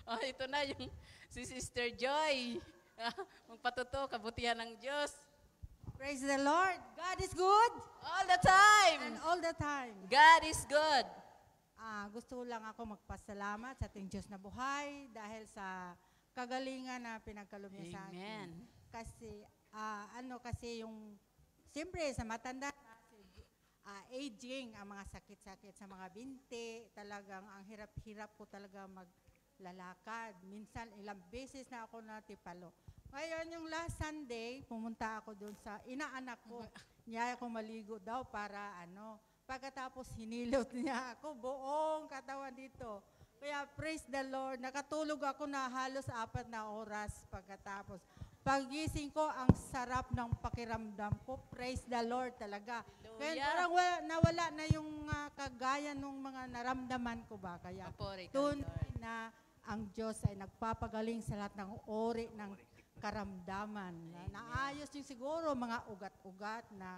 Oh, ito na yung si Sister Joy. Magpatuto, kabutihan ng Diyos. Praise the Lord. God is good. All the time. And all the time. God is good. Gusto lang ako magpasalamat sa ating Diyos na buhay dahil sa kagalingan na pinagkaloob niya sa akin. Amen. Kasi, kasi yung, siyempre sa matanda na, aging, ang mga sakit-sakit sa mga binti, talagang ang hirap-hirap ko talaga maglalakad. Minsan, ilang beses na ako natipalo. Ngayon, yung last Sunday, pumunta ako doon sa inaanak ko. Niya ako maligo daw para pagkatapos hinilot niya ako, buong katawan dito. Kaya praise the Lord, nakatulog ako na halos 4 na oras pagkatapos. Pagising ko, ang sarap ng pakiramdam ko. Praise the Lord talaga. Kaya parang nawala na yung kagaya ng mga naramdaman ko ba. Kaya tunay na ang Diyos ay nagpapagaling sa lahat ng ori ng karamdaman. Naayos yung siguro mga ugat-ugat na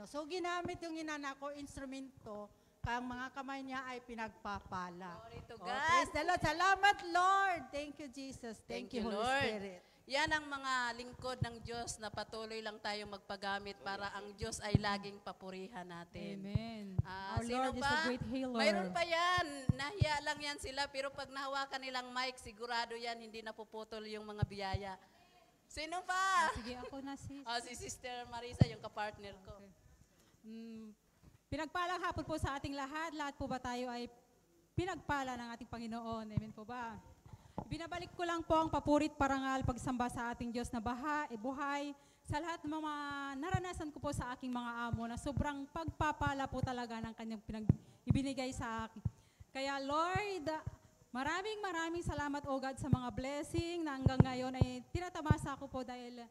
So ginamit yung inana ko, instrumento, kang mga kamay niya ay pinagpapala. Glory to God. Praise the Lord. Salamat, Lord. Thank you, Jesus. Thank you, Holy Lord. Spirit. Yan ang mga lingkod ng Diyos na patuloy lang tayong magpagamit para ang Diyos ay laging papurihan natin. Amen. Our Sino Lord is pa? a great healer. Mayroon pa yan. Nahiya lang yan sila, pero pag nahawakan nilang mic, sigurado yan, hindi napuputol yung mga biyaya. Sino pa? Sige, ako na sis. Si Sister Marisa, yung kapartner ko. Pinagpalang hapon po sa ating lahat. Lahat po ba tayo ay pinagpala ng ating Panginoon? Amen po ba? Binabalik ko lang po ang papurit parangal pagsamba sa ating Diyos na buhay sa lahat ng mga naranasan ko po sa aking mga amo na sobrang pagpapala po talaga ng kanyang ibinigay sa akin. Kaya Lord, maraming salamat o God sa mga blessing na hanggang ngayon ay tinatamasa ko po dahil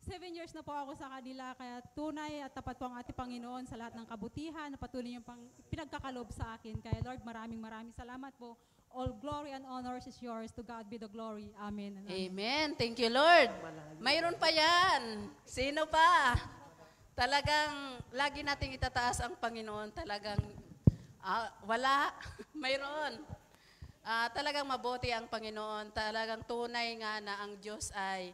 7 years na po ako sa kanila, kaya tunay at tapat po ang ating Panginoon sa lahat ng kabutihan na patuloy niyong pinagkakalob sa akin. Kaya Lord, maraming salamat po. All glory and honors is yours. To God be the glory. Amen. Amen. Thank you, Lord. Mayroon pa yan. Sino pa? Talagang lagi nating itataas ang Panginoon. Talagang wala. Mayroon. Talagang mabuti ang Panginoon. Talagang tunay nga na ang Diyos ay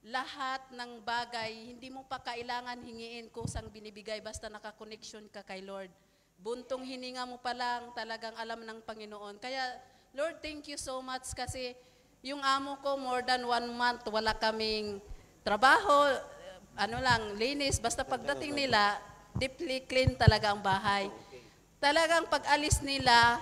lahat ng bagay, hindi mo pa kailangan hingiin kusang binibigay basta nakakoneksyon ka kay Lord. Buntong hininga mo pa lang, talagang alam ng Panginoon. Kaya, Lord, thank you so much kasi yung amo ko more than 1 month, wala kaming trabaho, linis. Basta pagdating nila, deeply clean talaga ang bahay. Talagang pag alis nila,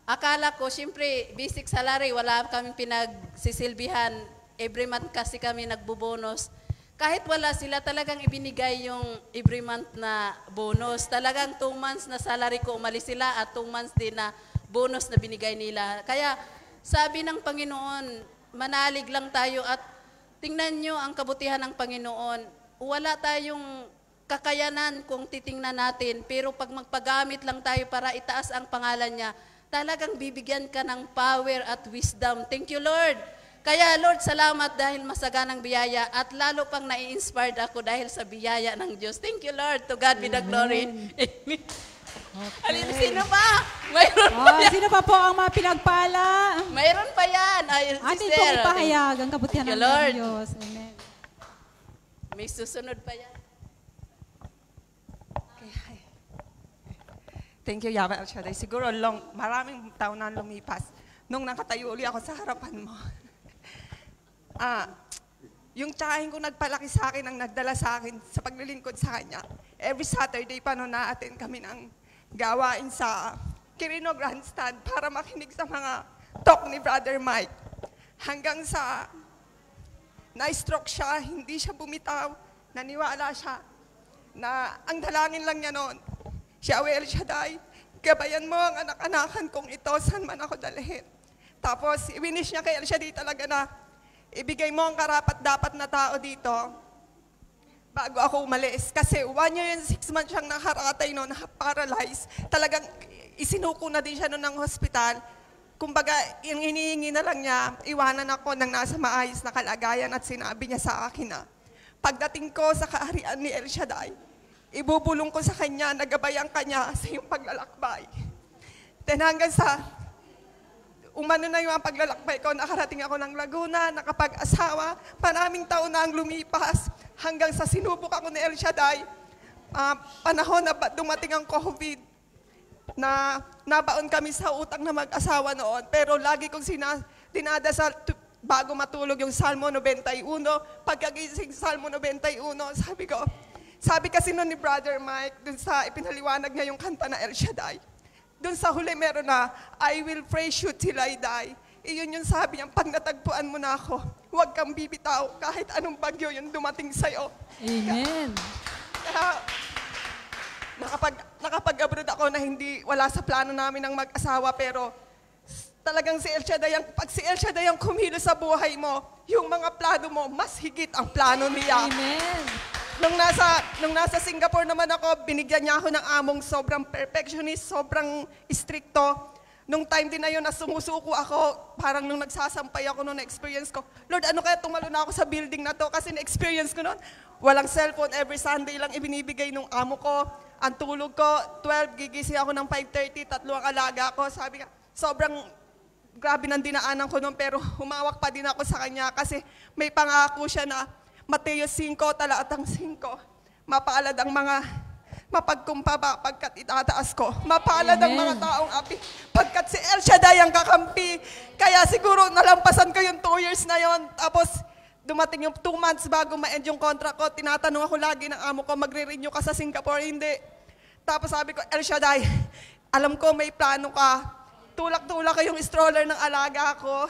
akala ko, siyempre, basic salary, wala kaming pinagsisilbihan. Every month kasi kami nagbo-bonus. Kahit wala sila, talagang ibinigay yung every month na bonus. Talagang 2 months na salary ko, umalis sila at 2 months din na bonus na binigay nila. Kaya sabi ng Panginoon, manalig lang tayo at tingnan nyo ang kabutihan ng Panginoon. Wala tayong kakayanan kung titingnan natin, pero pag magpagamit lang tayo para itaas ang pangalan niya, talagang bibigyan ka ng power at wisdom. Thank you, Lord. Kaya Lord, salamat dahil masaganang biyaya at lalo pang nai-inspired ako dahil sa biyaya ng Diyos. Thank you, Lord. To God be the glory. Amen. Okay. Sino pa? Mayroon pa yan. Sino pa po ang mga pinagpala? Mayroon pa yan. Atin pong ipahayag ang kabutihan ng Diyos. Amen. May susunod pa yan. Okay, hi. Thank you, Yahweh El Shaddai. Siguro maraming taon na lumipas nung nakatayo uli ako sa harapan mo. Yung tsahin ko nagpalaki sa akin, ang nagdala sa akin sa paglilingkod sa Kanya. Every Saturday pa noon na-attend kami ng gawain sa Quirino Grandstand para makinig sa mga talk ni Brother Mike. Hanggang sa na-stroke siya, hindi siya bumitaw, naniwala siya na ang dalangin lang niya noon, Yahweh El Shaddai, gabayan mo ang anak-anakan kong ito, saan man ako dalhin. Tapos, i-winish niya kay El Shaddai talaga na ibigay mo ang karapat-dapat na tao dito bago ako umalis. Kasi 1 year and 6 months siyang nakaratay noon, paralyzed. Talagang isinuko na din siya noon ng hospital. Kumbaga, yung hinihingi na lang niya, iwanan ako ng nasa maayos na kalagayan at sinabi niya sa akin na, pagdating ko sa kaharian ni El Shaddai, ibubulong ko sa kanya, nagabayan kanya sa iyong paglalakbay. Then hanggang sa umano na yung paglalakbay ko, nakarating ako ng Laguna, nakapag-asawa, maraming taon na ang lumipas, hanggang sa sinubok ako ni El Shaddai. Panahon na dumating ang COVID, na nabaon kami sa utang na mag-asawa noon, pero lagi kong dinadasal bago matulog yung Salmo 91, pagkagising Salmo 91, sabi kasi nun ni Brother Mike, dun sa ipinaliwanag niya yung kanta na El Shaddai, dun sa huli meron na, I will praise you till I die. Iyon yung sabi niya, pag natagpuan mo na ako, huwag kang bibitaw kahit anong bagyo yung dumating sa'yo. Amen. Kaya, nakapag-abroad ako na wala sa plano namin ng mag-asawa, pero talagang si El Shaddai, pag si El Shaddai ang kumilos sa buhay mo, yung mga plano mo, mas higit ang plano niya. Amen. Nung nasa Singapore naman ako, binigyan niya ako ng among sobrang perfectionist, sobrang stricto. Nung time din na yun, na sumusuko ako, parang nung nagsasampay ako nung na-experience ko, Lord, ano kaya tumalo na ako sa building na to? Kasi na-experience ko nun, walang cellphone, every Sunday lang ibinibigay nung amo ko. Ang tulog ko, 12, gigising ako ng 5:30, 3 ang alaga ko. Sabi nga, sobrang grabe ng dinaanan ko nun, pero humawak pa din ako sa kanya kasi may pangako siya na Mateo 5, talatang 5, mapaalad ang mga mapagkumbaba pagkat itataas ko. Mapalad ang mga taong api pagkat si El Shaddai ang kakampi. Kaya siguro nalampasan ko yung 2 years na yon. Tapos dumating yung 2 months bago ma-end yung contract ko. Tinatanong ako lagi ng amo ko, magre-renew ka sa Singapore? Hindi. Tapos sabi ko, El Shaddai, alam ko may plano ka. Tulak-tulak ko yung stroller ng alaga ko.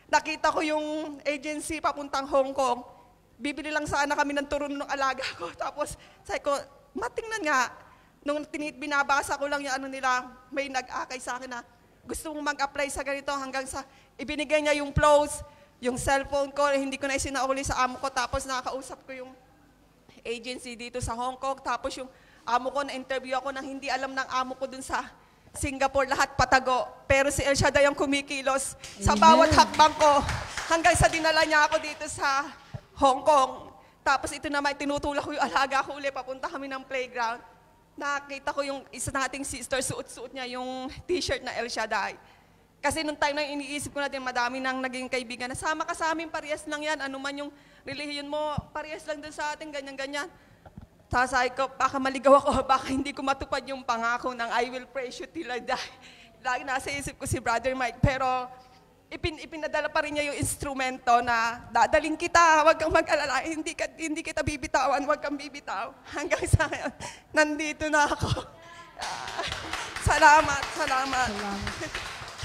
Nakita ko yung agency papuntang Hong Kong. Bibili lang sana kami ng turon ng alaga ko. Tapos sabi ko, matingnan nga. Nung binabasa ko lang yung ano nila, may nag-akay sa akin na gusto mong mag-apply sa ganito hanggang sa ibinigay niya yung flows, yung cellphone ko, hindi ko na isinauli sa amo ko. Tapos nakakausap ko yung agency dito sa Hong Kong. Tapos yung amo ko, na-interview ako nang hindi alam ng amo ko dun sa Singapore, lahat patago. Pero si El Shaddai ang kumikilos sa bawat hakbang ko hanggang sa dinala niya ako dito sa Hong Kong. Tapos ito naman, tinutulak ko yung alaga ko ulit, papunta kami ng playground. Nakita ko yung isa nating sister, suot-suot niya yung t-shirt na El Shaddai. Kasi nung time na iniisip ko natin, madami nang naging kaibigan, nasama ka sa amin, parehas lang yan, ano man yung relihiyon mo, parehas lang dun sa atin, ganyan-ganyan. Sasabi ko, baka maligaw ako, baka hindi ko matupad yung pangako ng I will praise you till I die. Lagi nasa isip ko si Brother Mike, pero ipinadala pa rin niya yung instrumento na dadaling kita, huwag kang mag-alala, hindi kita bibitawan, huwag kang bibitaw. Hanggang sa ngayon, nandito na ako. Salamat.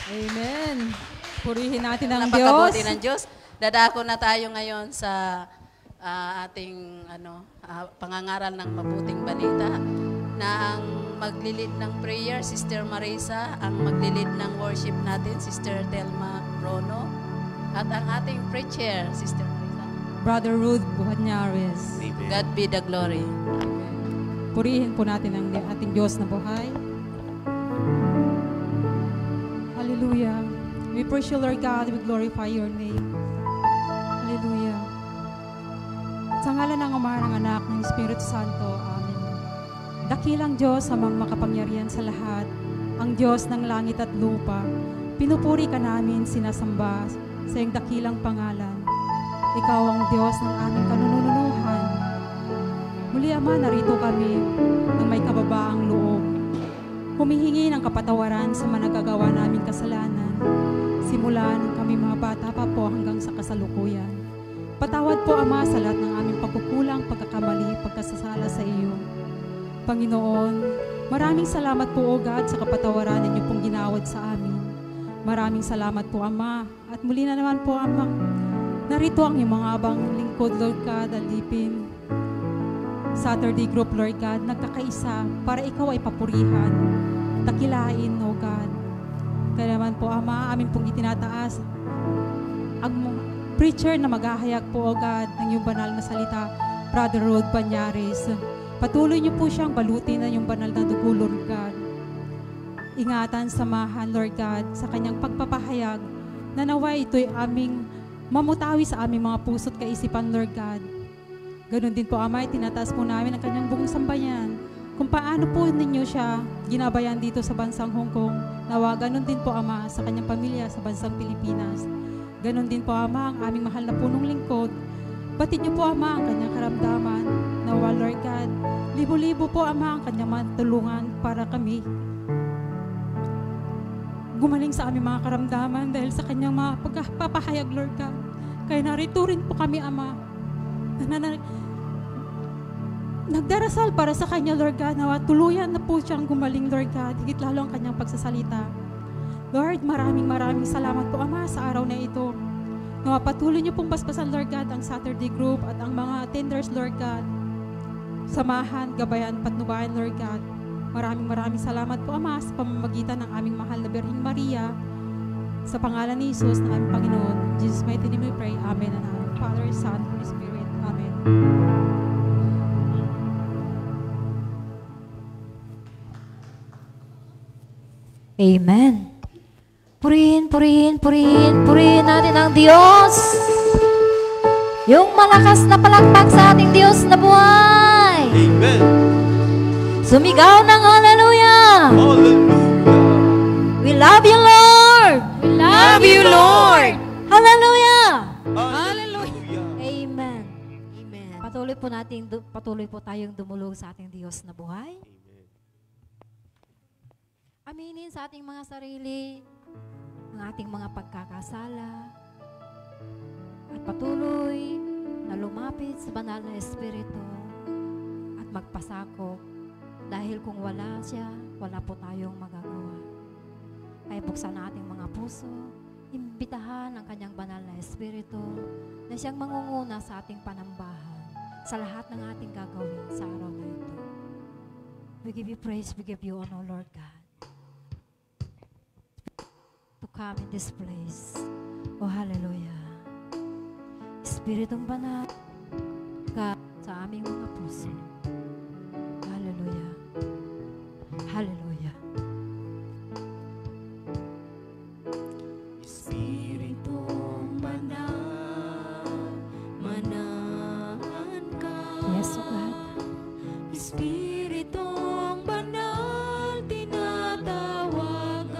Amen. Purihin natin ang Diyos. Napakabuti ng Diyos. Dadako na tayo ngayon sa ating pangangaral ng mabuting balita na ang maglilid ng prayer, Sister Marisa, ang maglilid ng worship natin, Sister Telma Rono, at ang ating preacher, Sister Marisa. Brother Ruth Buhanyares. God be the glory. Purihin po natin ang ating Diyos na buhay. Hallelujah. We praise you, Lord God. We glorify your name. Hallelujah. Sa ngalan ng Ama, ng Anak, ng Espiritu Santo. Amen. Dakilang Diyos, amang makapangyarihan sa lahat, ang Diyos ng langit at lupa, pinupuri ka namin, sinasamba sa iyong dakilang pangalan. Ikaw ang Diyos ng aming kanununuhan. Muli, Ama, narito kami ng may kababaang loob. Humihingi ng kapatawaran sa mga nagagawa naming kasalanan, simula nung kami mga bata pa po hanggang sa kasalukuyan. Patawad po, Ama, sa lahat ng aming pagkukulang, pagkakamali, pagkasasala sa iyo. Panginoon, maraming salamat po, O God, sa kapatawaran ninyo pong ginawad sa amin. Maraming salamat po, Ama. At muli na naman po, Ama, narito ang iyong mga abang lingkod, Lord God, alipin. Saturday group, Lord God, nagkakaisa para ikaw ay papurihan, dakilain, O God. Kaya naman po, Ama, amin pong itinataas ang preacher na maghahayag po, O God, ng iyong banal na salita, Brother Rod Banyares. Patuloy niyo po siyang balutin ng iyong banal na dugo, Lord God. Ingatan, samahan, Lord God, sa kanyang pagpapahayag na naway ito'y aming mamutawi sa aming mga puso't kaisipan, Lord God. Ganon din po, Ama, tinataas po namin ang kanyang buong sambayan kung paano po ninyo siya ginabayan dito sa bansang Hong Kong. Nawa, ganun din po, Ama, sa kanyang pamilya sa bansang Pilipinas. Ganun din po, Ama, ang aming mahal na punong lingkod. Batid niyo po, Ama, ang kanyang karamdaman. Nawa, Lord God, libo-libo po, Ama, ang kanyang matulungan para kami gumaling sa aming mga karamdaman dahil sa kanyang mga pagpapahayag, Lord God. Kaya narito rin po kami, Ama, nagdarasal para sa kanya, Lord God, na tuluyan na po siyang gumaling, Lord God, higit lalo ang kanyang pagsasalita. Lord, maraming salamat po, Ama, sa araw na ito. Nawa patuloy niyo pong basbasan, Lord God, ang Saturday group at ang mga attenders, Lord God. Samahan, gabayan, patnubayan, Lord God. Maraming salamat po, Ama, sa pamamagitan ng aming mahal na Birheng Maria. Sa pangalan ni Jesus na aming Panginoon. In Jesus' mighty name we pray. Amen and amen. Father, Son, Holy Spirit. Amen. Amen. Purihin natin ang Diyos. Yung malakas na palakpak sa ating Diyos na buhay. Amen. Sumigaw ng hallelujah. Hallelujah. We love you, Lord. We love you, Lord. Hallelujah. Hallelujah. Amen. Amen. Patuloy po tayong dumulog sa ating Diyos na buhay. Amen. Aminin sa ating mga sarili ang ating mga pagkakasala at patuloy na lumapit sa banal na Espiritu at magpasakop dahil kung wala siya, wala po tayong magagawa. Kaya buksan na ating mga puso, imbitahan ang kanyang banal na Espiritu na siyang mangunguna sa ating panambahan sa lahat ng ating gagawin sa araw na ito. We give you praise, we give you honor, Lord God, to come in this place. Oh, hallelujah. Espiritong banal ka sa aming mga puso. Hallelujah. Hallelujah. Espiritong banal, manahan ka. Yes, oh God. Espiritong banal, tinatawagan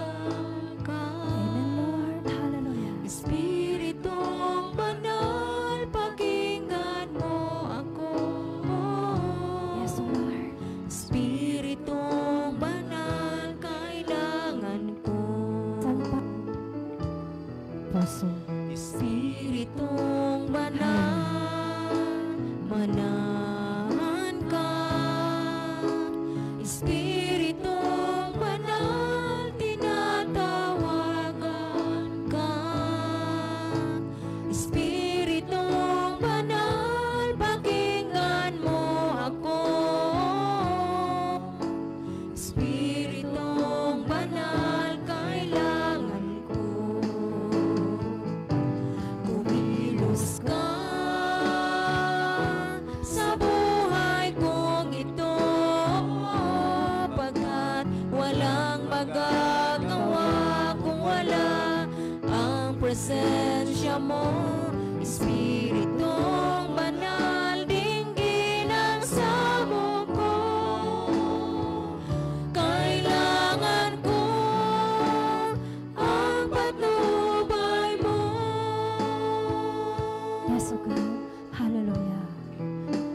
ka. Amen, Lord. Hallelujah. Espiritong banal, pakinggan mo ako. Yes, oh Lord. Espiritong banal, kailangan ko. Salpa. Puso. Espiritong banal, manahan ka. Espiritong banal, tinatawagan ka. Espiritong banal, pakinggan mo ako. Espiritong banal, kailangan ko. Kumilos ka sa buhay kong ito, pagkat walang magagawa kung wala ang presensya mo. Espiritong banal, dinggin ang sabog ko. Kailangan ko ang patnubay mo. Yes, oh God. Hallelujah.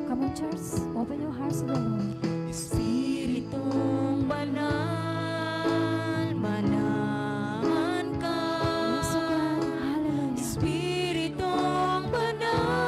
Come on, church. Open your hearts to the Lord. Espiritong banal, manahan ka. Yes, oh God. Hallelujah. Espiritong banal,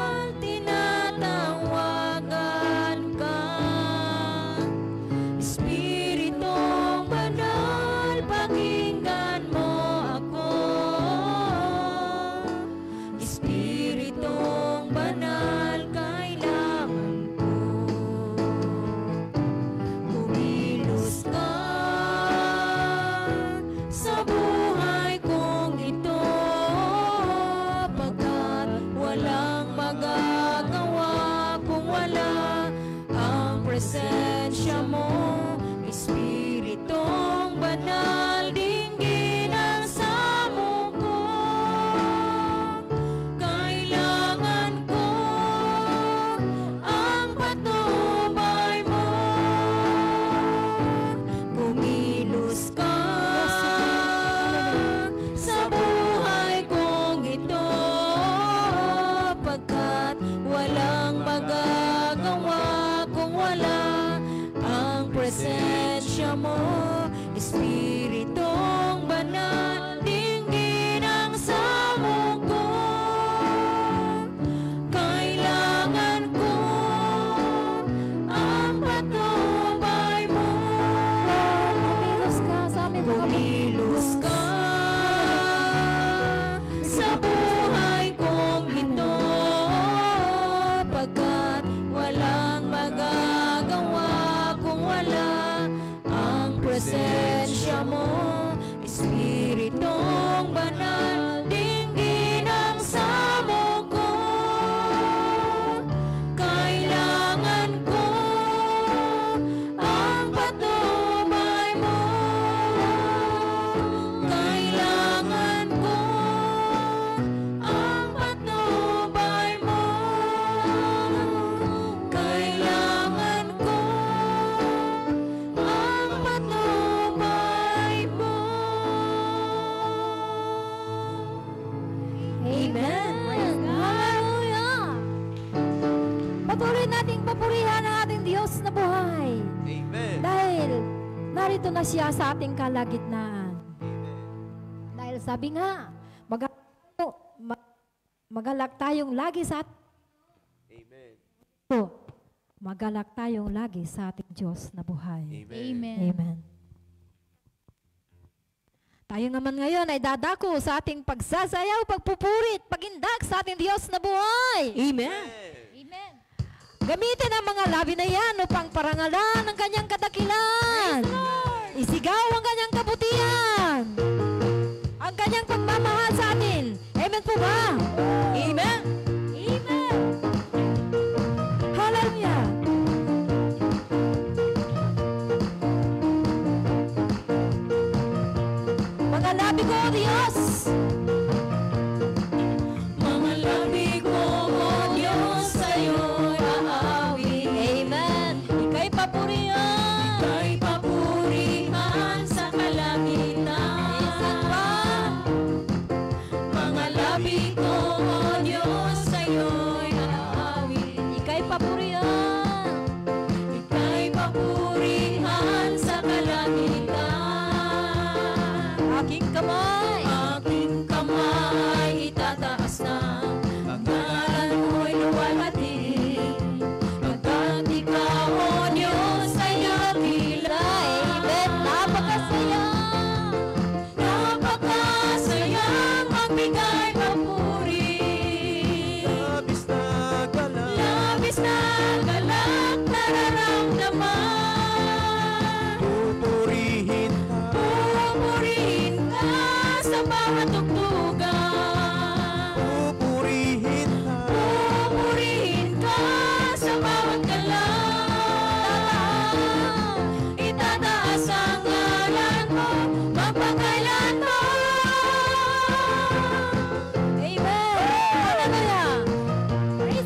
Espiritong banal, dinggin ang samo ko. Kailangan ko ang patnubay mo. Kailangan ko ang patnubay mo. Kailangan ko ang patnubay mo. Amen. Praise God. Hallelujah. Patuloy nating papurihan ang ating Diyos na buhay. Amen. Dahil narito na siya sa ating kalagitnaan. Dahil sabi nga, magalak tayong lagi sa Amen. magalak tayong lagi sa ating Diyos na buhay. Amen. Amen. Tayo naman ngayon ay dadako sa ating pagsasayaw, pagpupurit, pagindak sa ating Diyos na buhay. Amen. Amen. Gamitin ang mga labi na yan upang parangalan ang kanyang kadakilan. Isigaw ang kanyang kabutihan. Ang kanyang pagmamahal sa atin. Amen po ba? Amen. Amen. Hallelujah. Mga labi ko, Diyos. Mga labi ko, O Diyos, sa'yo'y aawit. Amen. Ika'y papurihan. Ika'y papurihan sa kalangitan. Minsan pa. Mga labi ko, O Diyos, sa'yo'y aawit. Ika'y papurihan. Ika'y papurihan sa kalangitan. Aking kamay. Aking kamay itataas na, ang ngalan mo'y luwalhati. Pagkat ikaw, O Diyos, ay dakila. Amen. Napakasaya. Napakasayang magbigay papuri. Labis na galak. Labis na galak nararamdaman. Pupurihin ka. Pupurihin ka sa bawat tugtugan. Pupurihin ka. Pupurihin ka sa bawat galaw. Itataas ang ngalan mo, magpakailanman. Amen. Hallelujah.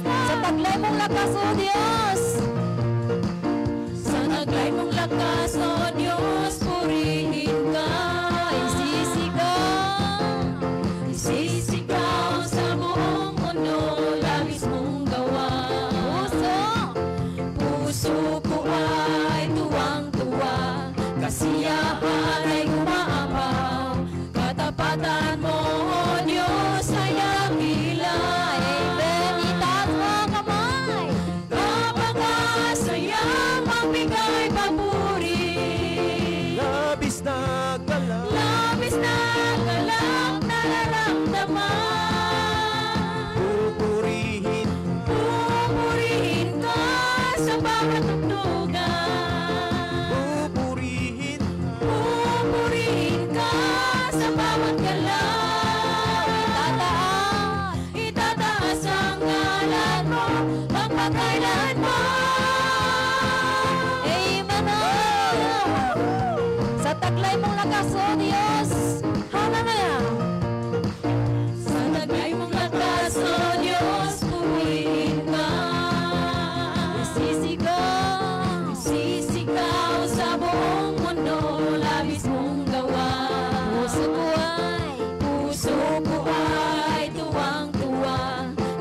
Sa taglay mong lakas, O Diyos. Sa taglay mong lakas, O Diyos, purihin ka. Isisigaw sa buong mundo, labis mong gawa. Puso ko ay tuwang-tuwa, kasiyahan ay umaapaw. Katapatan mo, O Diyos, ay dakila. Amen. Itaas mo ang kamay. Napakasayang magbigay papuri. Labis na galak. Labis na galak nararamdaman. Pupurihin ka. Pupurihin ka sa bawat tugtugan. Pupurihin ka. Pupurihin ka sa bawat galaw. Itataas ang ngalan mo, magpakailanman. Amen. Sa taglay mong lakas, O Diyos. Hallelujah. Sa taglay mong lakas, O Diyos, purihin ka. Isisigaw sa buong mundo, labis mong gawa. Puso ko ay tuwang-tuwa,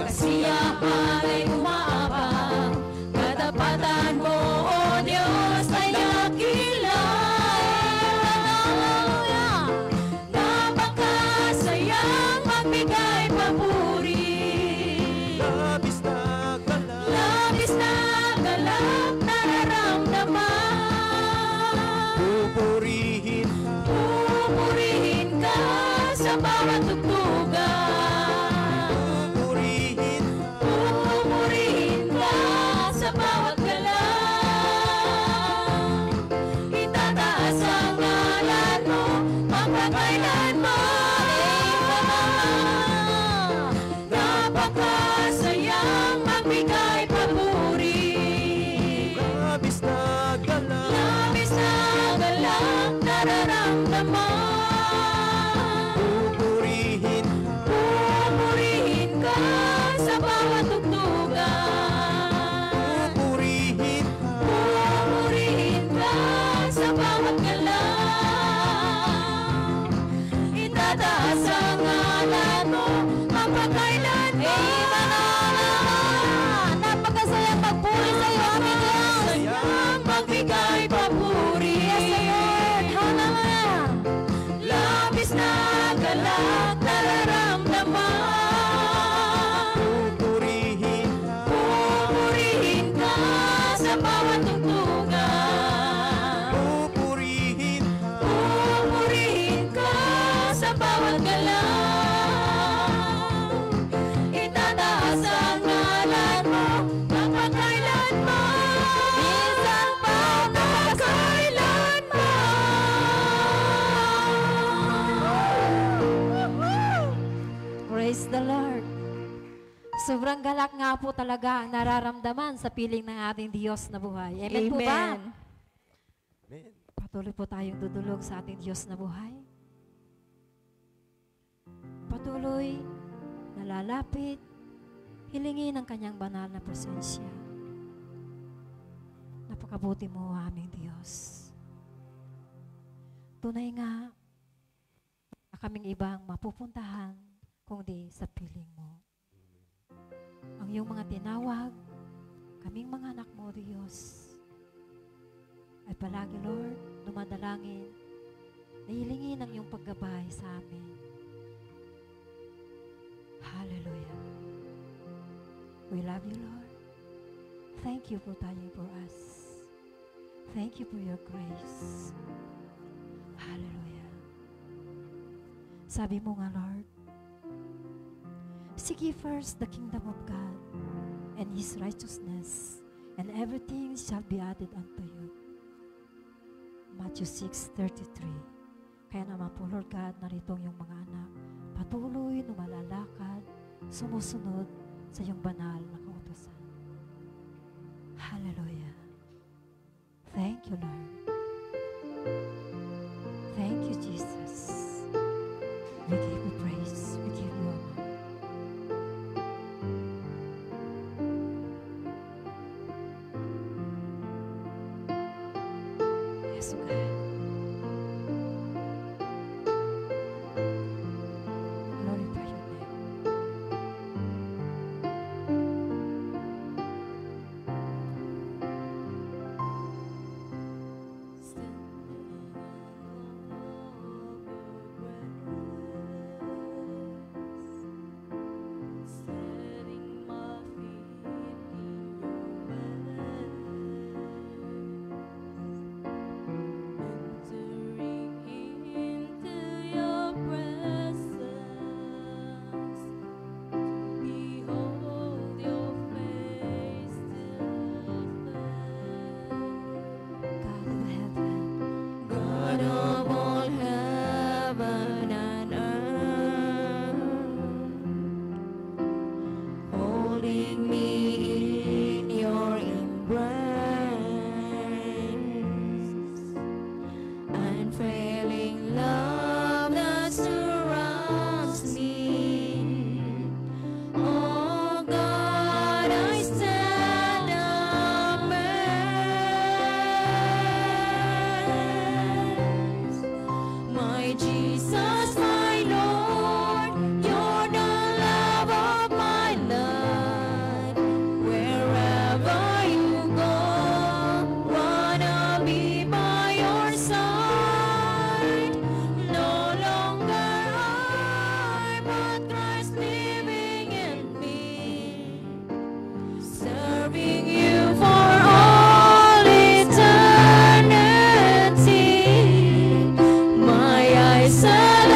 kasiyahan ay umaapaw. Katapatan mo, O Diyos, ay dakila. Napakasayang magbigay papuri. Labis na galak. Labis na galak nararamdaman. Pupurihin ka. Pupurihin ka sa bawat tugtugan. Pupurihin ka. Pupurihin ka sa bawat galaw. Itataas ang ngalan mo, magpakailanman. Napakasayang magbigay papuri. Labis na galang, Labis na galak nararamdaman. pupurihin Pupurihin ka sa bawat tugtugan. pupurihin Pupurihin ka sa bawat galaw. Itataas ang ngalan mo mapagkailanman. Napakasayang magpuri sa iyo, aming Diyos. Sayang magbigay papuri. Yes, Lord. Hallelujah. Labis na galak nararamdaman. pupurihin Pupurihin ka sa bawat tugtugan. pupurihin Pupurihin ka sa bawat galaw. Itataas ang ngalan mo magpakailanman. Minsan pa magpakailanman. Praise the Lord. Sobrang galak nga po talaga ang nararamdaman sa piling ng ating Diyos na buhay. Amen po ba? Amen. Patuloy po tayong dudulog sa ating Diyos na buhay. Patuloy, nalalapit, hilingin ang kanyang banal na presensya. Napakabuti mo, aming Diyos. Tunay nga, na kaming ibang mapupuntahan kundi sa piling mo. Ang iyong mga tinawag, kaming mga anak mo, Diyos, ay palagi, Lord, dumadalangin na hilingin ang iyong paggabay sa amin. Hallelujah. We love you, Lord. Thank you for dying for us. Thank you for your grace. Hallelujah. Sabi mo nga, Lord, seek ye first the kingdom of God and His righteousness, and everything shall be added unto you. Matthew 6:33. Kaya naman po, Lord God, narito yung mga anak, patuloy na malalakad, sumusunod sa iyong banal na kautusan. Hallelujah. Thank you, Lord. Thank you, Jesus. We give you praise. We give you honor. Yes, God. Glorify your name. Setting my feet in your entering into your presence, behold your face God of heaven, God of all heaven and earth, holding me in your embrace, unfailing love that surrounds me. Oh God, I stand amazed. My Jesus, my Lord, you're the love of my life. Wherever you go, wanna be by your side. No longer I, but Christ living in me, serving you for all eternity. My eyes are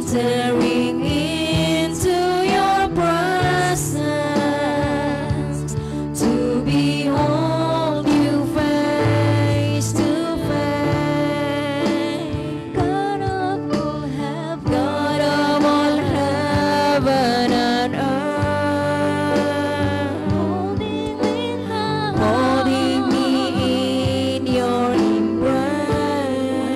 entering into your presence to behold you face to face. God of all heaven, God of all heaven and earth, holding me in your embrace.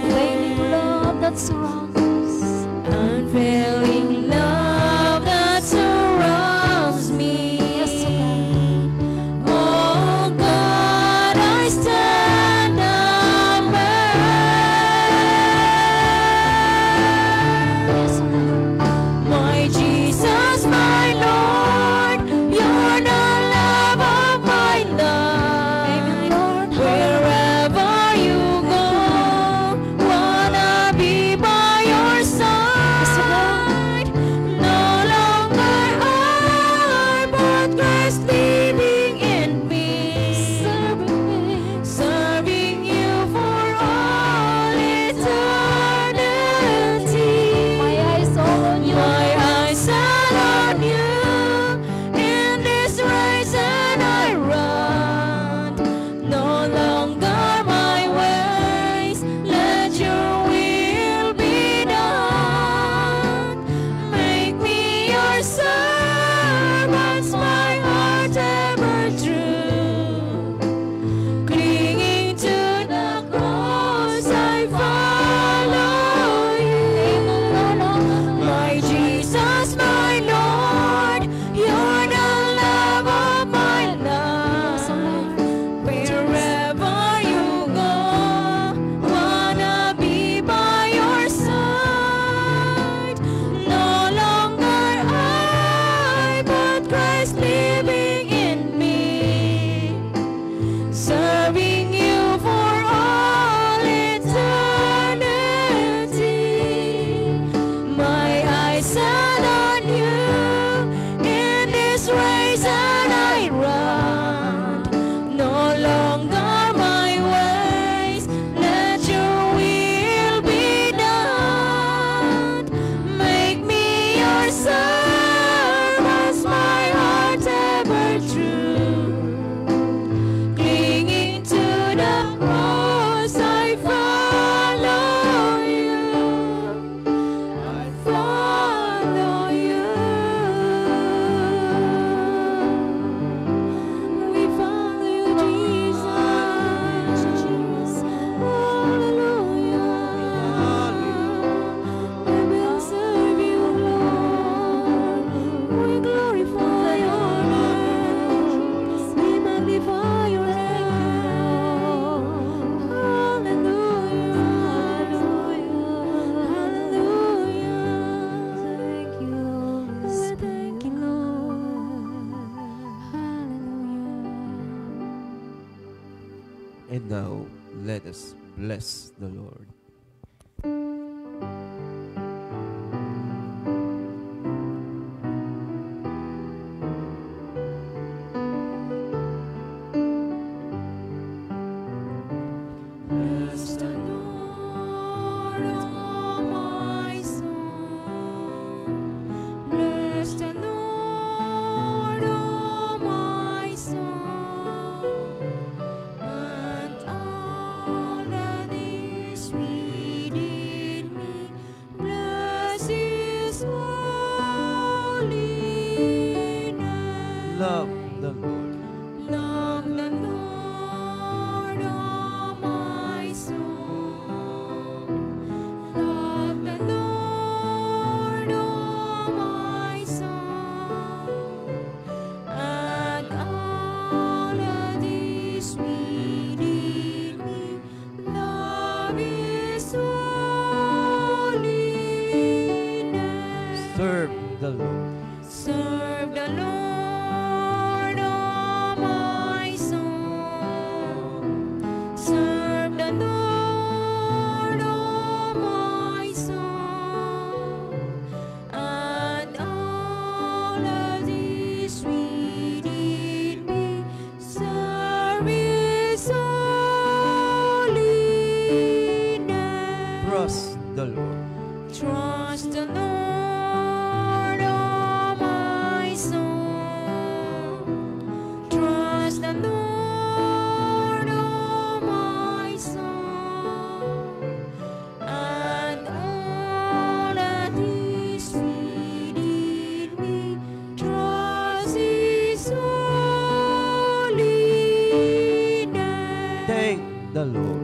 Unfailing love that surrounds us. Unfailing love that surrounds me. Yes, oh God, I stand amazed. My Jesus, my Lord, you're the love of my life. Wherever you go, wanna be by your side. No longer I, but Christ living in me, serving you for all eternity. My eyes all on you. My eyes are on you. In this race and I run. No longer my ways. Let your will be done. Make me your servants, my heart ever true. Clinging to the cross, I follow you. My Jesus, my Lord, you're the love of my life. Wherever you go, wanna be by your side. No longer I, but Christ living in me, serving you for all eternity. My eyes set on you. In this race and I run. No longer my ways. Let your will be done. Make me your servants, my heart ever true. Clinging to the cross, I follow you. I follow you. We follow you, Jesus. Hallelujah. We will serve you, Lord. We glorify your name. We magnify your name. Hallelujah. Hallelujah. Thank you, Lord. Thank you, Lord. Hallelujah. And now, let us bless the Lord. Bless the Lord, oh my soul. Bless the Lord, oh my soul. And all that is within me, bless His holy name. Love the Lord. Love the Lord, oh my soul. Love the Lord, oh my soul. And all that is within me, love His holy name. Serve the Lord. Serve the Lord, oh my soul. Serve the Lord, oh my soul. And all that is within me, serve His holy name. Trust the Lord. Trust the Lord, oh my soul. Trust the Lord, oh my soul. And all that is within me, trust His holy name. Thank the Lord.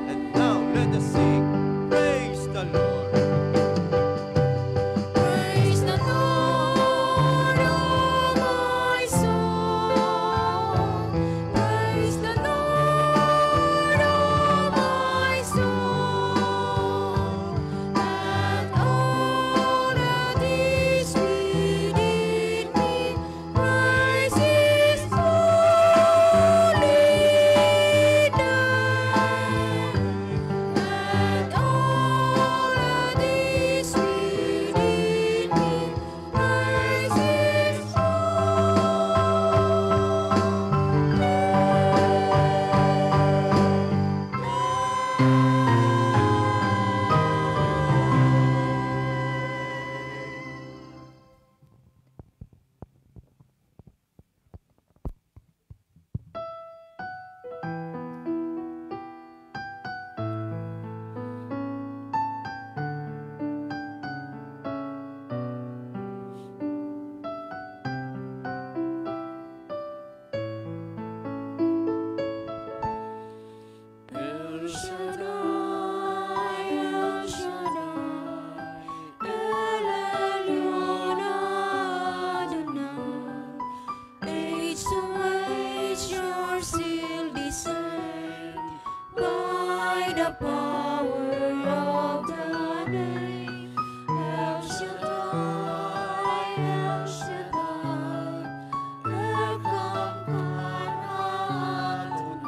And now let us sing. Praise the Lord. Praise the Lord, oh my soul. Praise the Lord, oh my soul. And all that is within me, praise His holy name. And all that is within me, praise His El Shaddai, El Shaddai, El Elyon Adonai. Age to age you're still the same, by the power of the name. El Shaddai, El Shaddai, Elkamkan Adonai.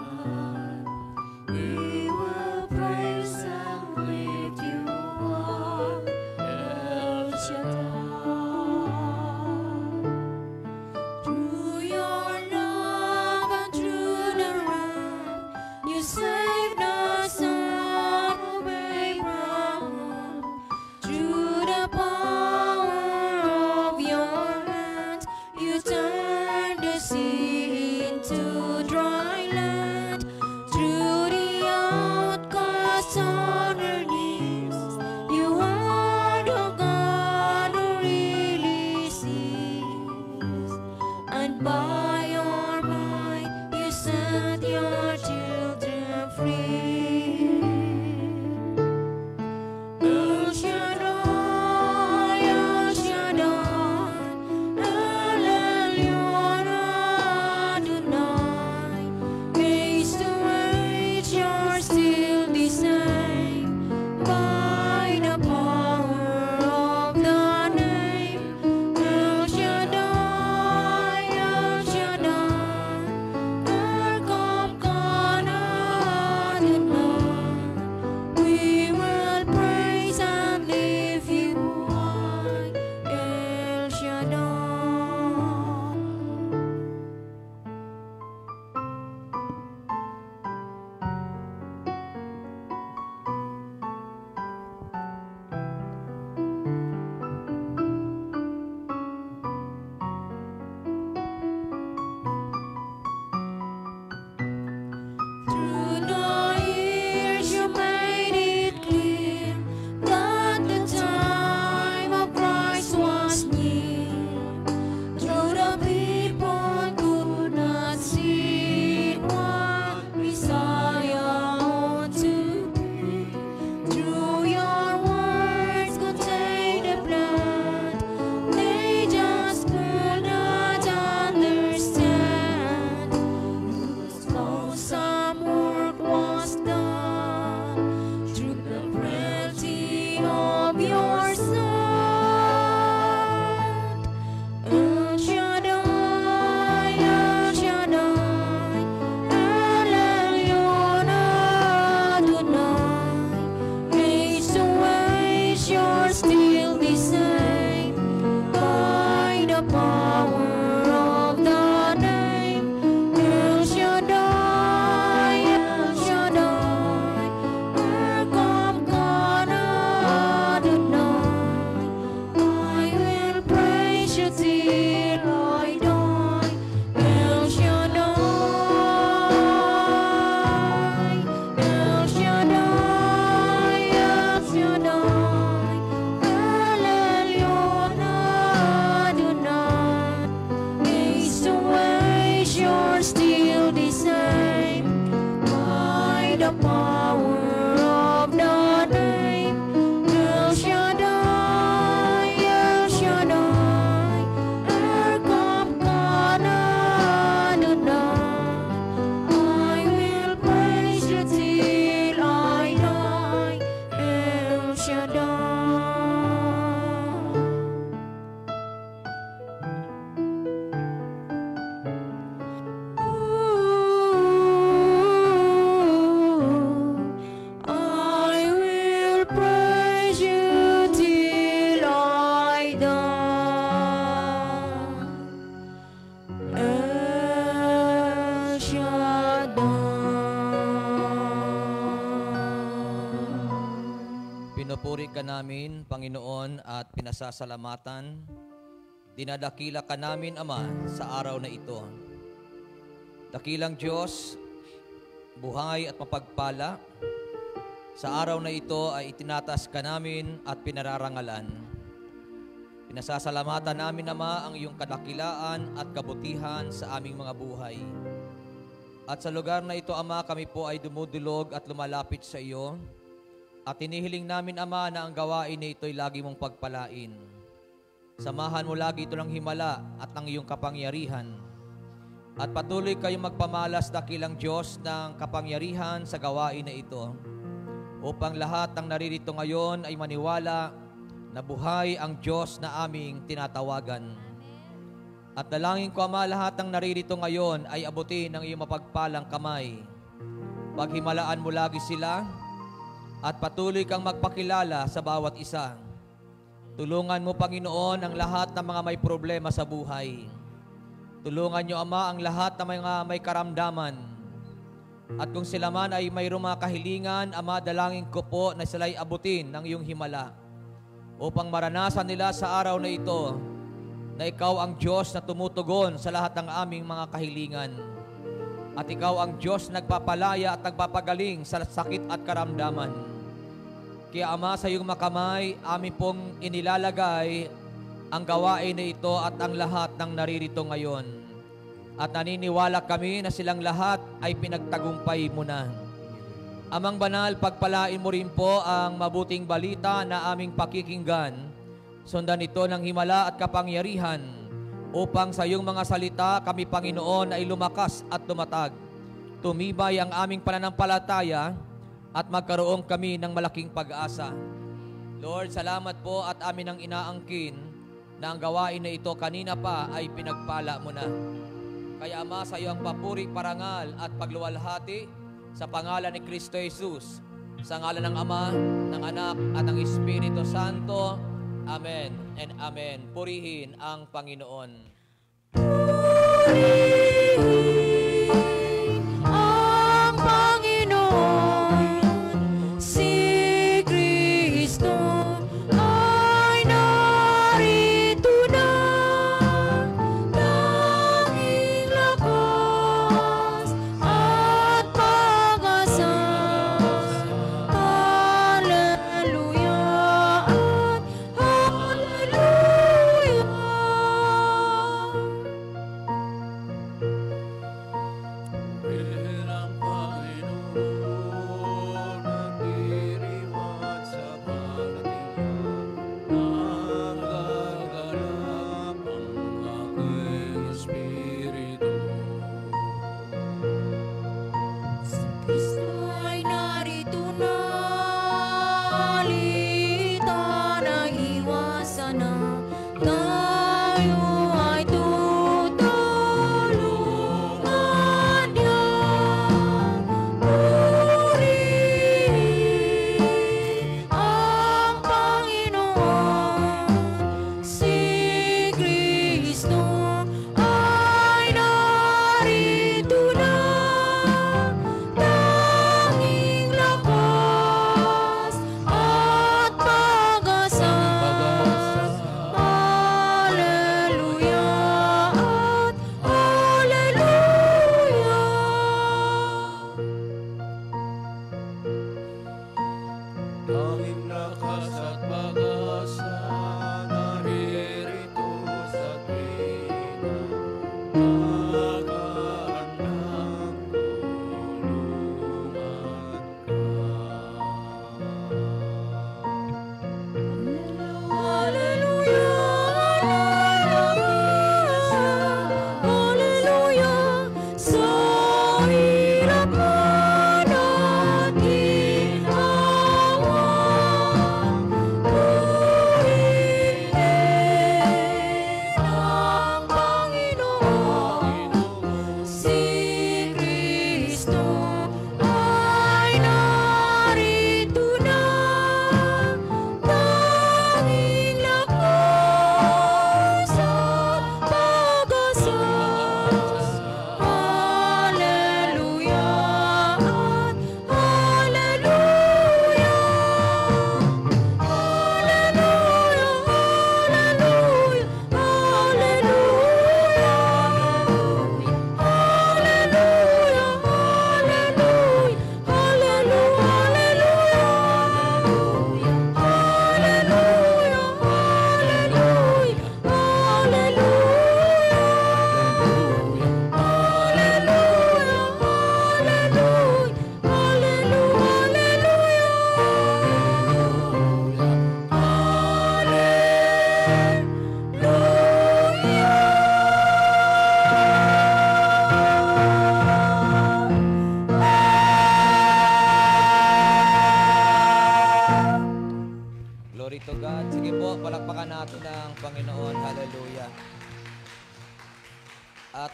We will praise and lift you up, El Shaddai. Through your love and through the Ram, you saved the son of Abraham. Through the power of your hands, you turned the sea into dry land. Through the outcasts on her knees, you are the God who really sees. And by your might, you set your children free. El Shaddai, El Shaddai, El Elyon namin, Panginoon, at pinasasalamatan. Dinadakila ka namin, Ama, sa araw na ito. Dakilang Diyos, buhay at mapagpala, sa araw na ito ay itinatas ka namin at pinararangalan. Pinasasalamatan namin, Ama, ang iyong kadakilaan at kabutihan sa aming mga buhay. At sa lugar na ito, Ama, kami po ay dumudulog at lumalapit sa iyo. At inihiling namin, Ama, na ang gawain na ito'y lagi mong pagpalain. Samahan mo lagi ito ng himala at ng iyong kapangyarihan. At patuloy kayong magpamalas, dakilang Diyos, ng kapangyarihan sa gawain na ito, upang lahat ng naririto ngayon ay maniwala na buhay ang Diyos na aming tinatawagan. At dalangin ko, Ama, lahat ng naririto ngayon ay abutin ng iyong mapagpalang kamay. Paghimalaan mo lagi sila at patuloy kang magpakilala sa bawat isa. Tulungan mo, Panginoon, ang lahat ng mga may problema sa buhay. Tulungan niyo, Ama, ang lahat ng mga may karamdaman. At kung sila man ay mayroong mga kahilingan, Ama, dalangin ko po na sila'y abutin ng iyong himala upang maranasan nila sa araw na ito na ikaw ang Diyos na tumutugon sa lahat ng aming mga kahilingan. At ikaw ang Diyos na nagpapalaya at nagpapagaling sa sakit at karamdaman. Kaya, Ama, sa iyong makamay, amin pong inilalagay ang gawain na ito at ang lahat ng naririto ngayon. At naniniwala kami na silang lahat ay pinagtagumpay mo na. Amang banal, pagpalain mo rin po ang mabuting balita na aming pakikinggan. Sundan ito ng himala at kapangyarihan upang sa iyong mga salita kami, Panginoon, ay lumakas at lumatag. Tumibay ang aming pananampalataya at magkaroon kami ng malaking pag-asa. Lord, salamat po at amin ang inaangkin na ang gawain na ito kanina pa ay pinagpala mo na. Kaya, Ama, sa iyo ang papuri, parangal at pagluwalhati sa pangalan ni Kristo Jesus, sa ngalan ng Ama, ng Anak at ng Espiritu Santo. Amen and Amen. Purihin ang Panginoon. Ang Panginoon, si Kristo ay narito na, tanging lakas at pag-asa. Hallelujah at hallelujah.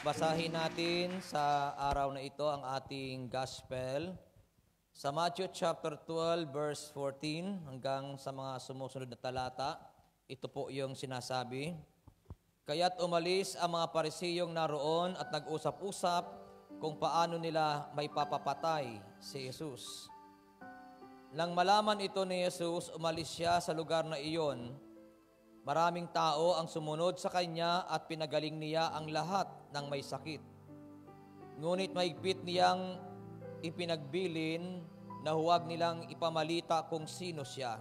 Basahin natin sa araw na ito ang ating gospel sa Matthew chapter 12 verse 14 hanggang sa mga sumusunod na talata. Ito po yung sinasabi. Kaya't umalis ang mga Parisiyong naroon at nag-usap-usap kung paano nila may papapatay si Jesus. Nang malaman ito ni Jesus, umalis siya sa lugar na iyon. Maraming tao ang sumunod sa kanya at pinagaling niya ang lahat ng may sakit. Ngunit mahigpit niyang ipinagbilin na huwag nilang ipamalita kung sino siya.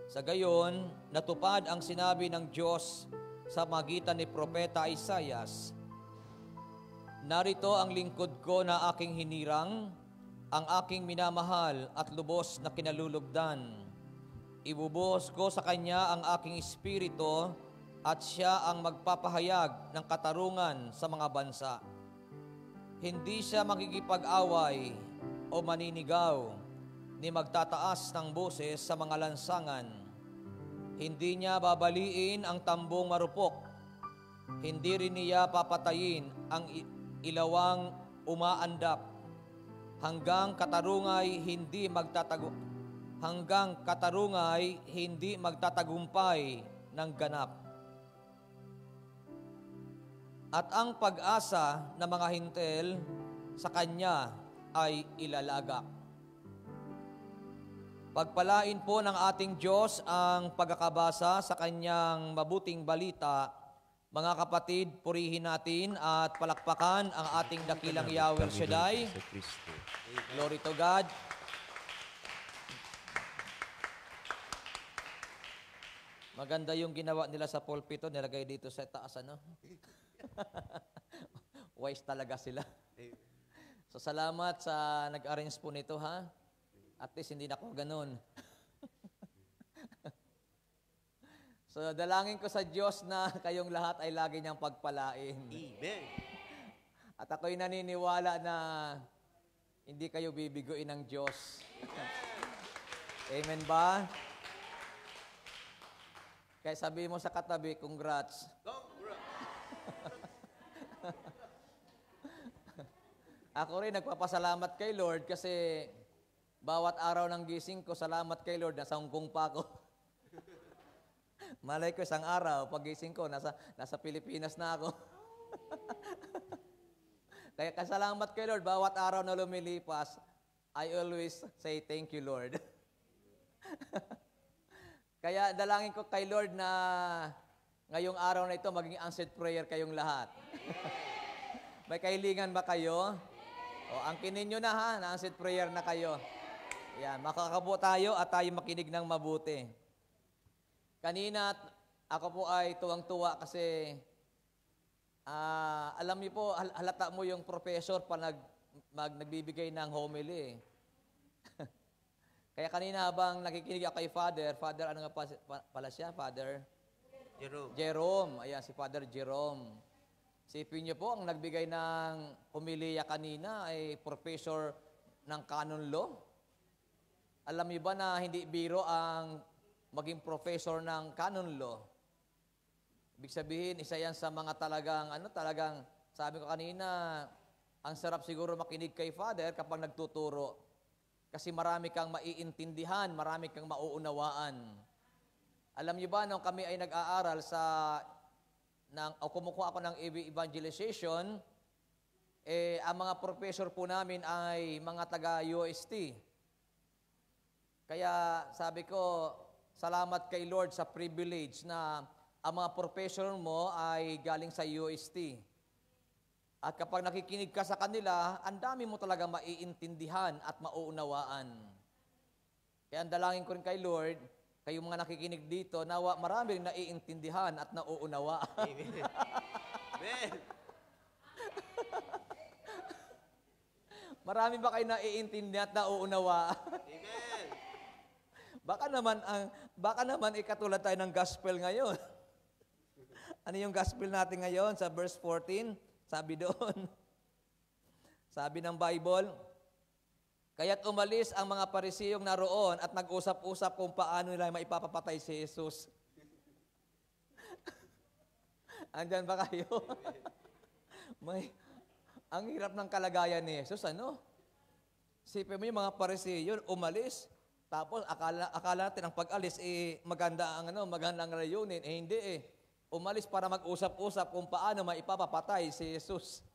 Sa gayon, natupad ang sinabi ng Diyos sa magitan ni Propeta Isaias. Narito ang lingkod ko na aking hinirang, ang aking minamahal at lubos na kinalulugdan. Ibubuhos ko sa kanya ang aking espiritu at siya ang magpapahayag ng katarungan sa mga bansa. Hindi siya makikipag-away o maninigaw, ni magtataas ng boses sa mga lansangan. Hindi niya babaliin ang tambong marupok. Hindi rin niya papatayin ang ilawang umaandap. Hanggang katarungay hindi magtatagumpay ng ganap. At ang pag-asa ng mga hintil sa kanya ay ilalagak. Pagpalain po ng ating Diyos ang pagkakabasa sa kanyang mabuting balita. Mga kapatid, purihin natin at palakpakan ang ating dakilang Yahweh Shaddai. Glory to God. Maganda yung ginawa nila sa pulpito, nilagay dito sa taas, ano? Wise talaga sila. So salamat sa nag-arrange po nito, ha? At least hindi na ako ganun. So dalangin ko sa Diyos na kayong lahat ay lagi niyang pagpalain. Amen. At ako'y naniniwala na hindi kayo bibiguin ng Diyos. Amen ba? Kaya sabi mo sa katabi, congrats. Ako rin nagpapasalamat kay Lord kasi bawat araw ng gising ko, salamat kay Lord, nasa Hong Kong pa ako. Malay ko isang araw, pag gising ko, nasa Pilipinas na ako. Kaya kasalamat kay Lord, bawat araw na lumilipas, I always say thank you, Lord. Kaya dalangin ko kay Lord na ngayong araw na ito, maging answered prayer kayong lahat. May kahilingan ba kayo? O, angkinin nyo na ha, na-answered prayer na kayo. Yan, makakabuo tayo at tayo makinig ng mabuti. Kanina, ako po ay tuwang-tuwa kasi alam niyo po, halata mo yung professor pa nagbibigay ng homily. Kaya kanina habang nakikinig ako kay Father, ano nga pala siya? Father? Jerome. Ayan, si Father Jerome. Sipin niyo po, ang nagbigay ng homilya kanina ay professor ng canon law. Alam niyo ba na hindi biro ang maging professor ng canon law? Ibig sabihin, isa yan sa mga talagang, sabi ko kanina, ang sarap siguro makinig kay Father kapag nagtuturo. Kasi marami kang maiintindihan, marami kang mauunawaan. Alam niyo ba, nung kami ay nag-aaral kumukuha ako ng evangelization, ang mga professor po namin ay mga taga-UST. Kaya sabi ko, salamat kay Lord sa privilege na ang mga professor mo ay galing sa UST. At kapag nakikinig ka sa kanila, ang dami mo talaga maiintindihan at mauunawaan. Kaya ang dalangin ko rin kay Lord, kayong mga nakikinig dito, nawa maraming naiintindihan at nauunawaan. Amen. Amen. Marami ba kayo naiintindihan at nauunawaan? Amen. Baka naman ikatulad tayo ng gospel ngayon. Ano yung gospel natin ngayon sa verse 14? Sabi doon, sabi ng Bible, kaya't umalis ang mga Parisiyong naroon at nag-usap-usap kung paano nila maipapapatay si Jesus. Andyan ba kayo? May, ang hirap ng kalagayan ni Jesus, ano? Sipin mo yung mga Pariseo, umalis, tapos akala natin ang pag-alis, maganda ang layunin. Hindi Umalis para mag-usap-usap kung paano maipapapatay si Jesus.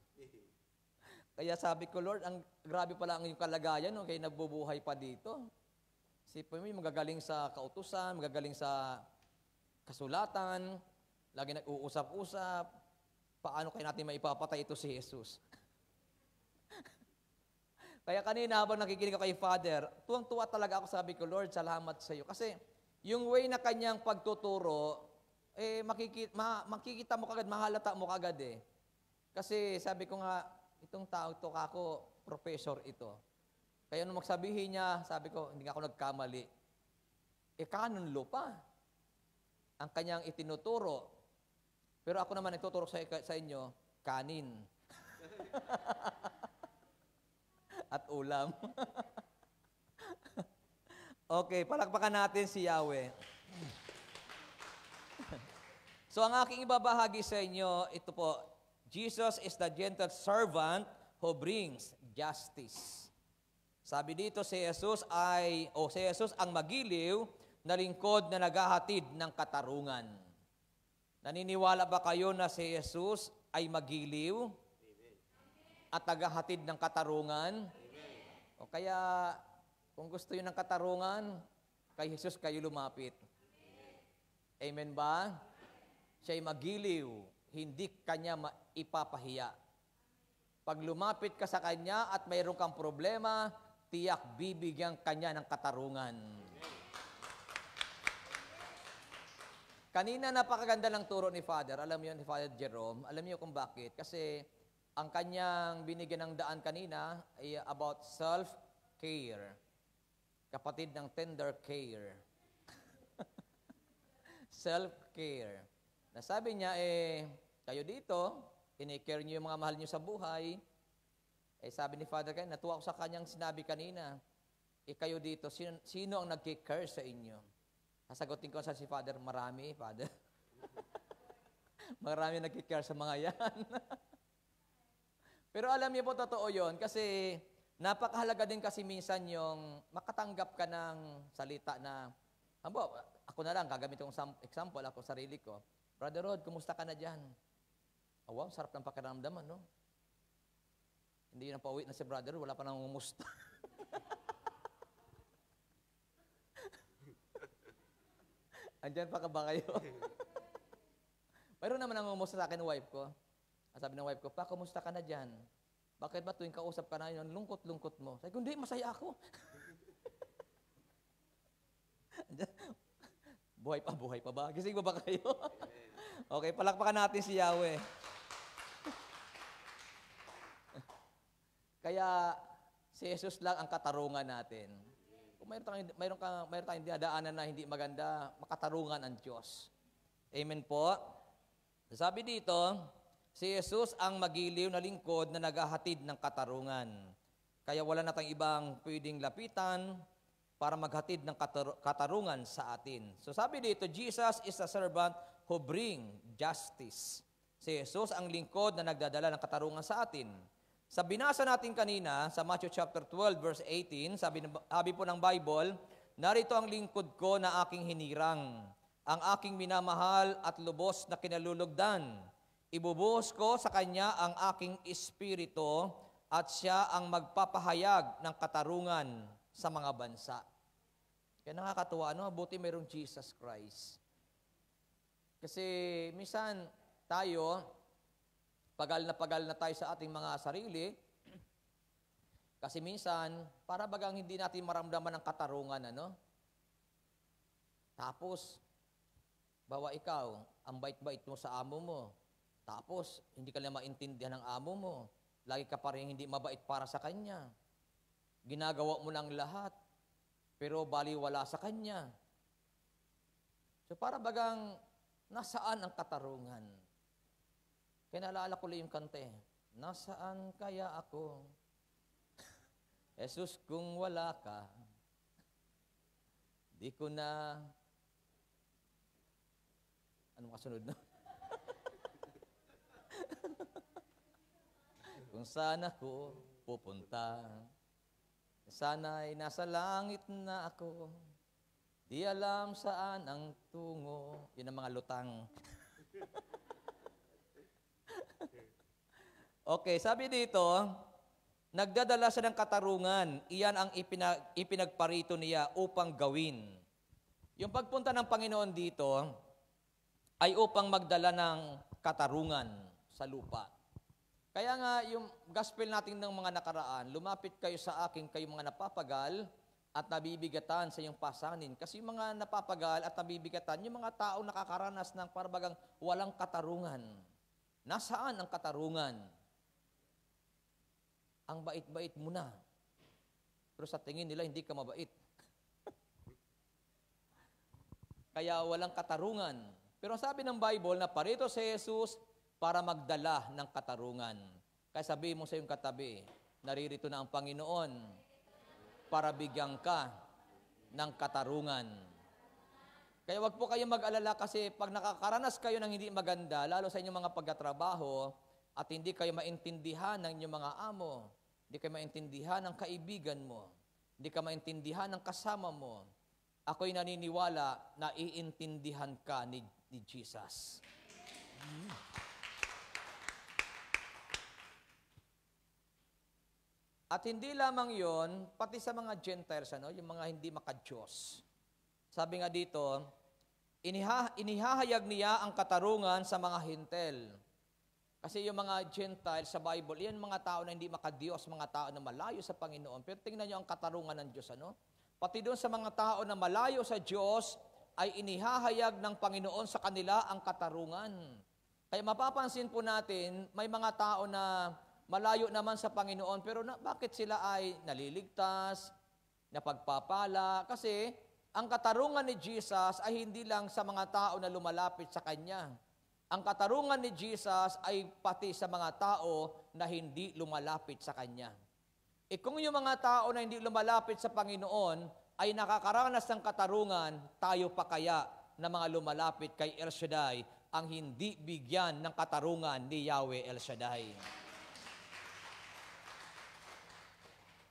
Kaya sabi ko, Lord, ang grabe pala ang iyong kalagayan, no? Kaya nagbubuhay pa dito. Sipin mo yung magagaling sa kautusan, magagaling sa kasulatan, lagi nag-uusap-usap, paano kaya natin maipapatay ito si Jesus? Kaya kanina habang nakikinig ako kay Father, tuwang-tuwa talaga ako, sabi ko, Lord, salamat sa iyo. Kasi yung way na kanyang pagtuturo, makikita mo kagad, mahalata mo kagad Kasi sabi ko nga, itong tao to kako, professor ito. Kaya nung magsabihin niya, sabi ko, hindi nga ako nagkamali. Canon law pa. Ang kanyang itinuturo. Pero ako naman ituturo sa inyo, kanin. At ulam. Okay, palakpakan natin si Yahweh. So ang aking ibabahagi sa inyo, ito po, Jesus is the gentle servant who brings justice. Sabi dito si Jesus ang magiliw na lingkod na naghahatid ng katarungan. Naniniwala ba kayo na si Jesus ay magiliw at naghahatid ng katarungan? O kaya, kung gusto yun ng katarungan, kay Jesus kayo lumapit. Amen ba? Siya'y magiliw, hindi kanya maipapahiya. Pag lumapit ka sa kanya at mayroon kang problema, tiyak bibigyan kanya ng katarungan. Kanina napakaganda ng turo ni Father. Alam niyo ni Father Jerome, alam niyo kung bakit? Kasi ang kanyang binigyan ng daan kanina ay about self-care. Kapatid ng tender care. Self-care. Nasabi niya, kayo dito, in-care niyo yung mga mahal niyo sa buhay. Sabi ni Father kanina, natuwa ko sa kanyang sinabi kanina, kayo dito, sino ang nag-care sa inyo? Sasagutin ko sa si Father, marami, Father. Marami nag-care sa mga yan. Pero alam niyo po, totoo yun, kasi napakahalaga din kasi minsan yung makatanggap ka ng salita na, ako na lang, gagamitin kong example, ako sarili ko. Brother Rod, kumusta ka na dyan? Oh, wow, sarap ng pakiramdaman, no? Hindi yun ang pauwi na si Brother, wala pa nang umusta. Andyan pa ka ba kayo? Mayroon naman ang umusta sa akin, wife ko. Sabi ng wife ko, pa, kumusta ka na dyan? Bakit ba tuwing kausap ka na yun, lungkot-lungkot mo? Sabi ko, hindi, masaya ako. Buhay pa ba? Gising ba kayo? Okay, palakpakan natin si Yahweh. Kaya, si Jesus lang ang katarungan natin. Kung mayroon tayong dinadaanan na hindi maganda, makatarungan ang Diyos. Amen po. Sabi dito, si Jesus ang magiliw na lingkod na naghahatid ng katarungan. Kaya wala na tayong ibang pwedeng lapitan para maghatid ng katarungan sa atin. So sabi dito, Jesus is a servant who bring justice. Si Jesus ang lingkod na nagdadala ng katarungan sa atin. Sa binasa natin kanina, sa Matthew chapter 12, verse 18, sabi po ng Bible, narito ang lingkod ko na aking hinirang, ang aking minamahal at lubos na kinalulugdan. Ibubuhos ko sa kanya ang aking espiritu at siya ang magpapahayag ng katarungan sa mga bansa. Kaya nakakatuwa, buti mayroong Jesus Christ. Kasi minsan tayo, pagal na tayo sa ating mga sarili, kasi minsan, para bagang hindi natin maramdaman ng katarungan, Tapos, bawa ikaw, ang bait-bait mo sa amo mo. Tapos, hindi ka na maintindihan ng amo mo. Lagi ka pa rin hindi mabait para sa kanya. Ginagawa mo ng lahat, pero baliwala sa kanya. So, para bagang, nasaan ang katarungan? Kaya naalala ko lang yung kante, nasaan kaya ako? Jesus, kung wala ka, di ko na... Ano makasunod na? kung saan ako pupunta. Sana'y nasa langit na ako, di alam saan ang tungo. Yun ang mga lutang. Okay, sabi dito, nagdadala siya ng katarungan. Iyan ang ipinagparito niya upang gawin. Yung pagpunta ng Panginoon dito ay upang magdala ng katarungan sa lupa. Kaya nga, yung gospel natin ng mga nakaraan, lumapit kayo sa akin, kayo mga napapagal at nabibigatan sa iyong pasanin. Kasi yung mga napapagal at nabibigatan, yung mga tao nakakaranas ng parbagang walang katarungan. Nasaan ang katarungan? Ang bait-bait mo na. Pero sa tingin nila, hindi ka mabait. Kaya walang katarungan. Pero sabi ng Bible na parito si Jesus para magdala ng katarungan. Kaya sabihin mo sa iyong katabi, naririto na ang Panginoon para bigyan ka ng katarungan. Kaya wag po kayong mag-alala kasi pag nakakaranas kayo ng hindi maganda, lalo sa inyong mga pagkatrabaho, at hindi kayo maintindihan ng inyong mga amo, hindi kayo maintindihan ng kaibigan mo, hindi ka maintindihan ng kasama mo, ako'y naniniwala na iintindihan ka ni Jesus. At hindi lamang yon, pati sa mga Gentiles, yung mga hindi maka-Diyos. Sabi nga dito, inihahayag niya ang katarungan sa mga Hintel. Kasi yung mga Gentiles sa Bible, yan mga tao na hindi maka-Diyos, mga tao na malayo sa Panginoon. Pero tingnan nyo ang katarungan ng Diyos. Pati doon sa mga tao na malayo sa Diyos, ay inihahayag ng Panginoon sa kanila ang katarungan. Kaya mapapansin po natin, may mga tao na malayo naman sa Panginoon, pero bakit sila ay naliligtas, napagpapala? Kasi ang katarungan ni Jesus ay hindi lang sa mga tao na lumalapit sa Kanya. Ang katarungan ni Jesus ay pati sa mga tao na hindi lumalapit sa Kanya. Kung yung mga tao na hindi lumalapit sa Panginoon ay nakakaranas ng katarungan, tayo pa kaya na mga lumalapit kay El Shaddai ang hindi bigyan ng katarungan ni Yahweh El Shaddai.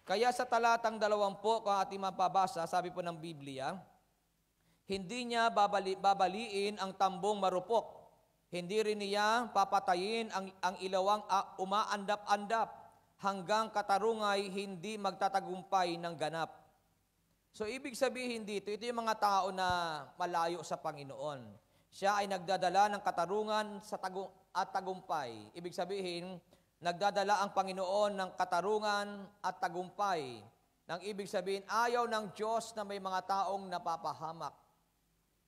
Kaya sa talatang 20, kung ating mapabasa, sabi po ng Biblia, hindi niya babaliin ang tambong marupok. Hindi rin niya papatayin ang ilawang umaandap-andap hanggang katarungay hindi magtatagumpay ng ganap. So ibig sabihin dito, ito yung mga tao na malayo sa Panginoon. Siya ay nagdadala ng katarungan at tagumpay. Ibig sabihin, nagdadala ang Panginoon ng katarungan at tagumpay. Nang ibig sabihin, ayaw ng Diyos na may mga taong napapahamak.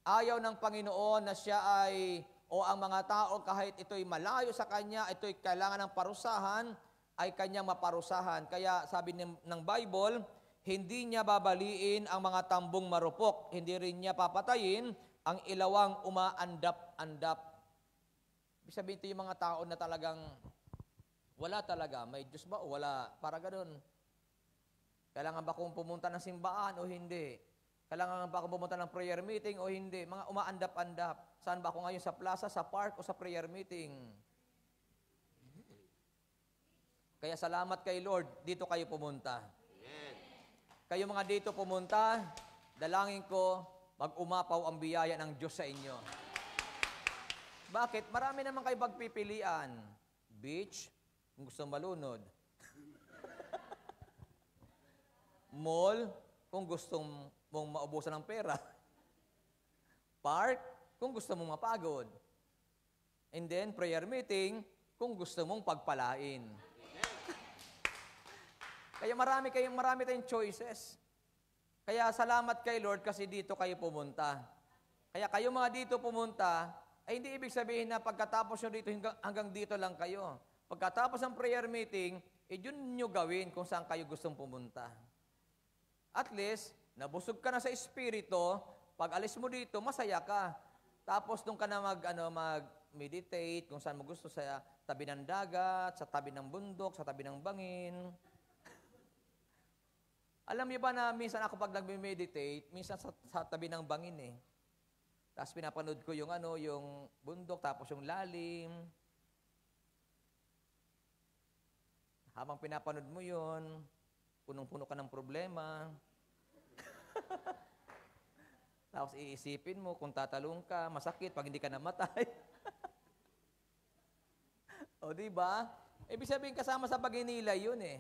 Ayaw ng Panginoon na siya ay, o ang mga tao kahit ito'y malayo sa Kanya, ito'y kailangan ng parusahan, ay Kanyang maparusahan. Kaya sabi ng Bible, hindi niya babaliin ang mga tambong marupok, hindi rin niya papatayin ang ilawang umaandap-andap. Ibig sabihin, ito yung mga tao na talagang wala talaga. May Diyos ba o wala? Para ganun. Kailangan ba kung pumunta ng simbahan o hindi? Kailangan ba kung pumunta ng prayer meeting o hindi? Mga umaandap-andap. Saan ba ako ngayon? Sa plaza, sa park o sa prayer meeting? Kaya salamat kay Lord, dito kayo pumunta. Amen. Kayo mga dito pumunta, dalangin ko, mag-umapaw ang biyaya ng Diyos sa inyo. Bakit? Marami naman kayo pagpipilian. Beach, kung gusto malunod. Mall, kung gusto mong maubusan ng pera. Park, kung gusto mong mapagod. And then, prayer meeting, kung gusto mong pagpalain. Kaya marami tayong choices. Kaya salamat kay Lord kasi dito kayo pumunta. Kaya kayo mga dito pumunta, ay hindi ibig sabihin na pagkatapos nyo dito, hanggang dito lang kayo. Pagkatapos ng prayer meeting, yun nyo gawin kung saan kayo gustong pumunta. At least, nabusog ka na sa espiritu, pag alis mo dito, masaya ka. Tapos doon ka na mag-meditate kung saan mo gusto, sa tabi ng dagat, sa tabi ng bundok, sa tabi ng bangin. Alam niyo ba na minsan ako pag nag-meditate, minsan sa tabi ng bangin eh. Tapos pinapanood ko yung bundok, tapos yung lalim. Habang pinapanood mo yun, punong-puno ka ng problema. Tapos iisipin mo kung tatalong ka, masakit pag hindi ka namatay. O, di ba? Ibig sabihin, kasama sa pag-inilay yun eh.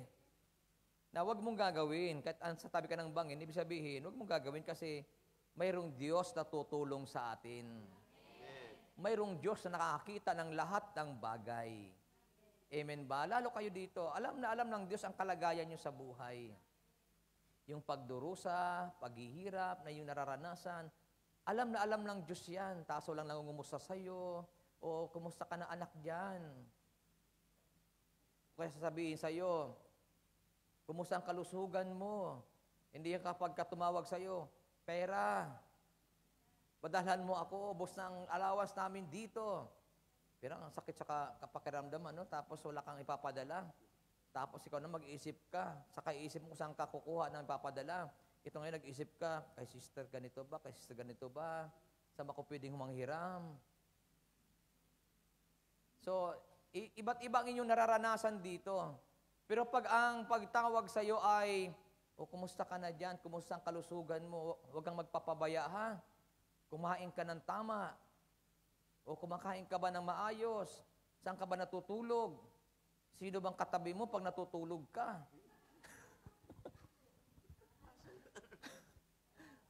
Na huwag mong gagawin. Kahit sa tabi ka ng bangin, ibig sabihin, huwag mong gagawin kasi mayroong Diyos na tutulong sa atin. Mayroong Diyos na nakakita ng lahat ng bagay. Amen ba? Lalo kayo dito, alam na alam ng Diyos ang kalagayan nyo sa buhay. Yung pagdurusa, paghihirap, na yung nararanasan, alam na alam ng Diyos yan. Taso lang nangungumusta sa'yo, o kumusta ka na anak dyan. Kaya sasabihin sa'yo, kumusta ang kalusugan mo? Hindi yan kapag tumawag sa'yo, pera. Padalhan mo ako, ubos ng allowance namin dito. Pero ang sakit sa kapakiramdaman, no? Tapos wala kang ipapadala. Tapos ikaw na mag-iisip ka. Saka iisip mo kung saan ka kukuha ng ipapadala. Ito ngayon nag-isip ka, kay sister ganito ba? Kay sister ganito ba? Saan ako pwedeng humanghiram? So, iba't ibang inyong nararanasan dito. Pero pag ang pagtawag sa iyo ay, kumusta ka na dyan? Kumusta ang kalusugan mo? Huwag kang magpapabaya, ha? Kumain ka ng tama. O kumakain ka ba ng maayos? Saan ka ba natutulog? Sino bang katabi mo pag natutulog ka?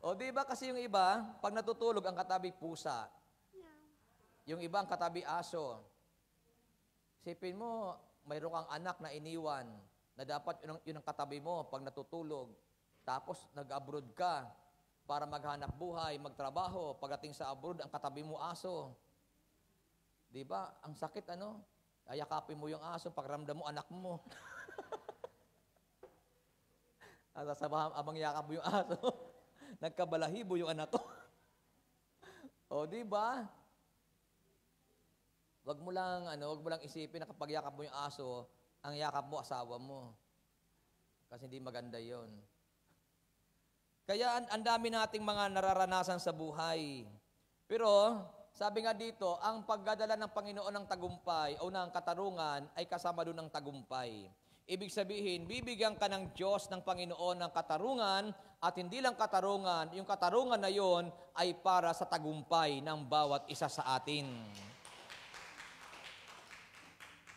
O di ba kasi yung iba, pag natutulog ang katabi pusa. Yung iba ang katabi aso. Sipin mo, mayroon kang anak na iniwan na dapat yun ang katabi mo pag natutulog. Tapos nag-abroad ka para maghanap buhay, magtrabaho. Pagdating sa abroad, ang katabi mo aso. Di ba? Ang sakit ano? Ayakapin mo yung aso, pagramdam mo anak mo. At abang yakap mo yung aso, nagkabalahibo yung anak ko. O, di ba? Wag mo lang isipin na kapag yakap mo yung aso, ang yakap mo asawa mo. Kasi hindi maganda 'yon. Kaya ang dami nating mga nararanasan sa buhay. Pero sabi nga dito, ang pagdadala ng Panginoon ng tagumpay o ng katarungan ay kasama doon ng tagumpay. Ibig sabihin, bibigyan ka ng Diyos ng Panginoon ng katarungan at hindi lang katarungan, yung katarungan na yon ay para sa tagumpay ng bawat isa sa atin.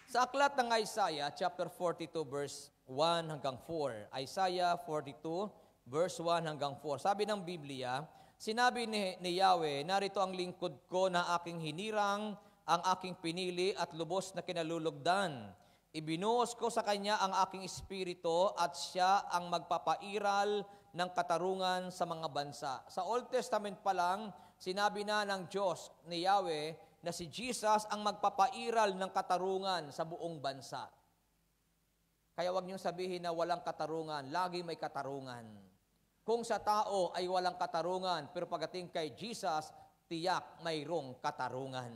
Sa aklat ng Isaiah, chapter 42, verse 1 hanggang 4. Isaiah 42, verse 1 hanggang 4. Sabi ng Biblia, sinabi ni Yahweh, narito ang lingkod ko na aking hinirang, ang aking pinili at lubos na kinalulugdan. Ibinuhos ko sa kanya ang aking espiritu at siya ang magpapairal ng katarungan sa mga bansa. Sa Old Testament pa lang, sinabi na ng Diyos ni Yahweh na si Jesus ang magpapairal ng katarungan sa buong bansa. Kaya wag niyong sabihin na walang katarungan, lagi may katarungan. Kung sa tao ay walang katarungan, pero pagdating kay Jesus, tiyak mayroong katarungan.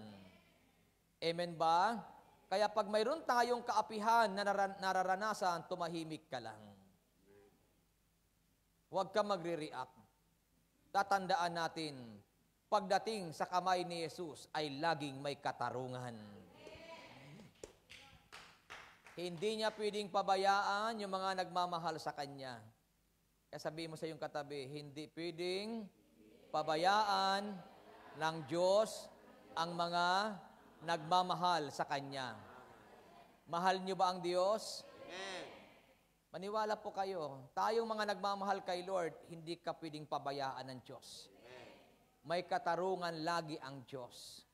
Amen ba? Kaya pag mayroon tayong kaapihan na nararanasan, tumahimik ka lang. Huwag ka magre-react. Tatandaan natin, pagdating sa kamay ni Jesus ay laging may katarungan. Hindi niya pwedeng pabayaan yung mga nagmamahal sa Kanya. Kaya sabihin mo sa iyong katabi, hindi pwedeng pabayaan ng Diyos ang mga nagmamahal sa Kanya. Mahal niyo ba ang Diyos? Amen. Maniwala po kayo, tayong mga nagmamahal kay Lord, hindi ka pwedeng pabayaan ng Diyos. May katarungan lagi ang Diyos.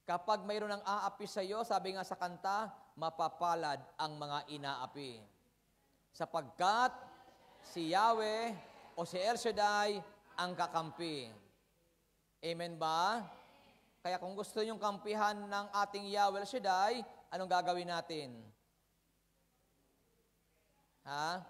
Kapag mayroon ng aapi sa iyo, sabi nga sa kanta, mapapalad ang mga inaapi. Sapagkat si Yahweh o si El Shaddai ang kakampi. Amen ba? Kaya kung gusto niyong kampihan ng ating Yahweh El Shaddai, anong gagawin natin? Ha?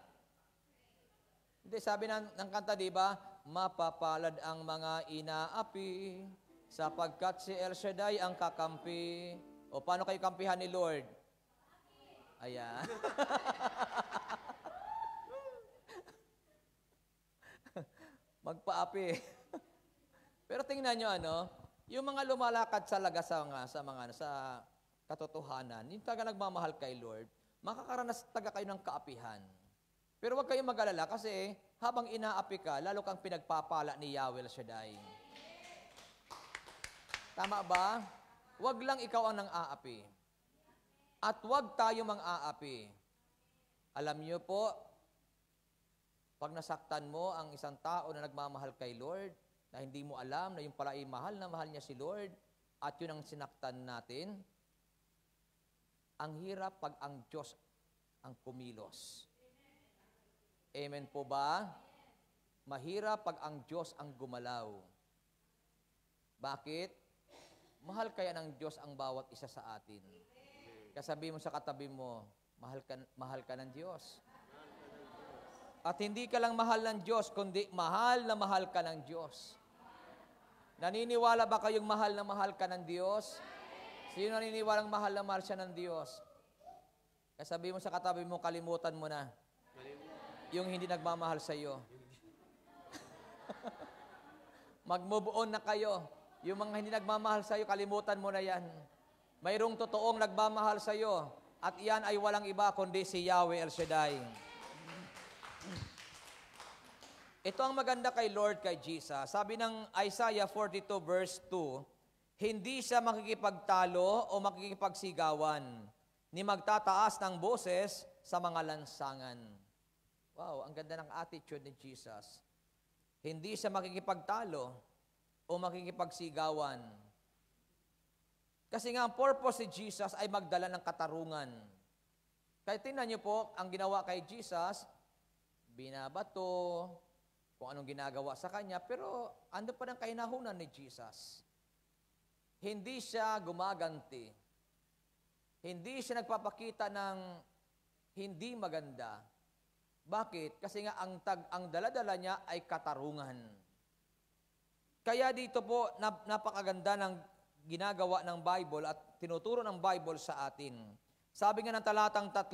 Hindi, sabi ng kanta, di ba? Mapapalad ang mga inaapi, sapagkat si El Shaddai ang kakampi. O paano kayo kampihan ni Lord? Ayan. Magpaapi. Pero tingnan nyo, yung mga lumalakad sa katotohanan, yung talaga nagmamahal kay Lord, makakaranas taga kayo ng kaapihan. Pero huwag kayong mag-alala kasi habang inaapi ka, lalo kang pinagpapala ni Yahweh El Shaddai. Tama ba? Huwag lang ikaw ang nang-aapi. At huwag tayo mang-aapi. Alam niyo po, pag nasaktan mo ang isang tao na nagmamahal kay Lord, na hindi mo alam na yung pala ay mahal na mahal niya si Lord, at yun ang sinaktan natin, ang hirap pag ang Diyos ang kumilos. Amen po ba? Mahirap pag ang Diyos ang gumalaw. Bakit? Mahal kaya ng Diyos ang bawat isa sa atin. Kasabi mo sa katabi mo, mahal ka ng Diyos. At hindi ka lang mahal ng Diyos, kundi mahal na mahal ka ng Diyos. Naniniwala ba kayong mahal na mahal ka ng Diyos? Sino naniniwalang mahal na mahal siya ng Diyos? Kasabi mo sa katabi mo, kalimutan mo na. Yung hindi nagmamahal sa iyo. Mag-move on na kayo. Yung mga hindi nagmamahal sa iyo, kalimutan mo na yan. Mayroong totoong nagmamahal sa iyo. At iyan ay walang iba kundi si Yahweh El Shaddai. Ito ang maganda kay Lord, kay Jesus. Sabi ng Isaiah 42 verse 2, hindi siya makikipagtalo o makikipagsigawan, ni magtataas ng boses sa mga lansangan. Wow, ang ganda ng attitude ni Jesus. Hindi siya makikipagtalo o makikipagsigawan. Kasi nga ang purpose ni Jesus ay magdala ng katarungan. Kaya tingnan niyo po, ang ginawa kay Jesus, binabato, kung anong ginagawa sa kanya, pero ano pa ng kahinahunan ni Jesus? Hindi siya gumaganti. Hindi siya nagpapakita ng hindi maganda. Bakit? Kasi nga ang dala-dala niya ay katarungan. Kaya dito po, napakaganda ng ginagawa ng Bible at tinuturo ng Bible sa atin. Sabi nga ng talatang 3,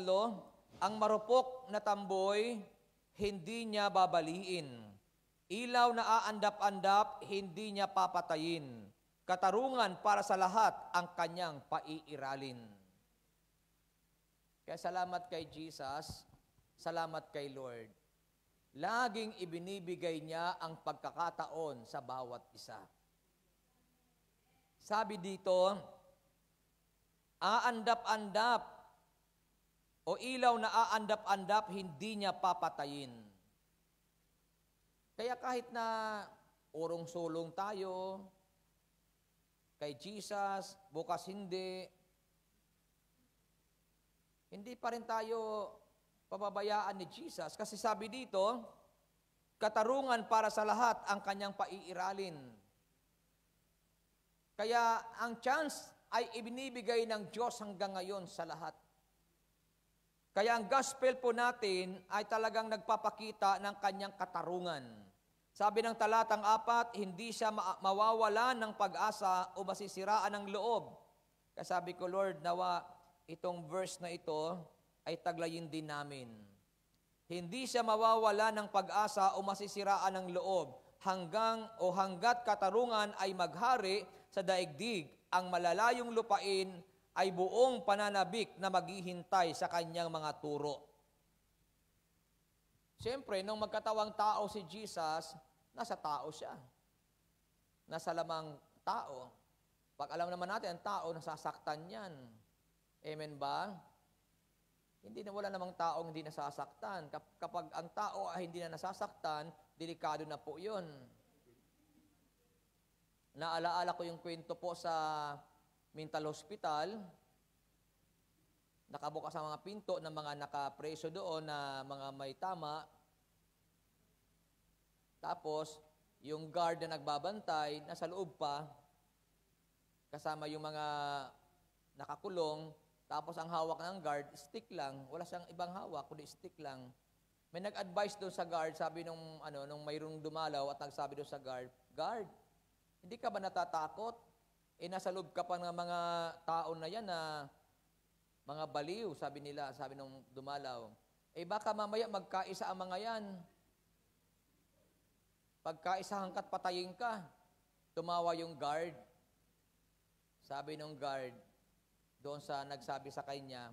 ang marupok na tamboy, hindi niya babaliin. Ilaw na aandap-andap, hindi niya papatayin. Katarungan para sa lahat ang kanyang paiiralin. Kaya salamat kay Jesus, salamat kay Lord. Laging ibinibigay niya ang pagkakataon sa bawat isa. Sabi dito, aandap-andap o ilaw na aandap-andap, hindi niya papatayin. Kaya kahit na urong-sulong tayo, kay Jesus, bukas hindi pa rin tayo pababayaan ni Jesus. Kasi sabi dito, katarungan para sa lahat ang kanyang paiiralin. Kaya ang chance ay ibinibigay ng Diyos hanggang ngayon sa lahat. Kaya ang gospel po natin ay talagang nagpapakita ng kanyang katarungan. Sabi ng talatang 4, hindi siya mawawalan ng pag-asa o masisiraan ng loob. Kaya sabi ko, Lord, nawa itong verse na ito ay taglayin din namin. Hindi siya mawawala ng pag-asa o masisiraan ng loob hanggat katarungan ay maghari sa daigdig. Ang malalayong lupain ay buong pananabik na maghihintay sa kanyang mga turo. Siyempre, nung magkatawang tao si Jesus, nasa tao siya. Nasa lamang tao. Pag alam naman natin, ang tao, nasasaktan yan. Amen ba? Hindi na wala namang taong hindi nasasaktan. Kapag ang tao ay hindi na nasasaktan, delikado na po yun. Naalaala ko yung kwento po sa mental hospital. Nakabukas ang mga pinto ng mga nakapreso doon na mga may tama. Tapos, yung guard na nagbabantay, nasa loob pa, kasama yung mga nakakulong. Tapos ang hawak ng guard, stick lang. Wala siyang ibang hawak, kundi stick lang. May nag-advise doon sa guard, sabi nung mayroong dumalaw at nagsabi doon sa guard, Guard, hindi ka ba natatakot? Nasa loob ka pa ng mga tao na yan na mga baliw, sabi nila, sabi nung dumalaw. Baka mamaya magkaisa ang mga yan. Pagkaisahan ka't patayin ka. Tumawa yung guard. Sabi nung guard, doon sa nagsabi sa kanya,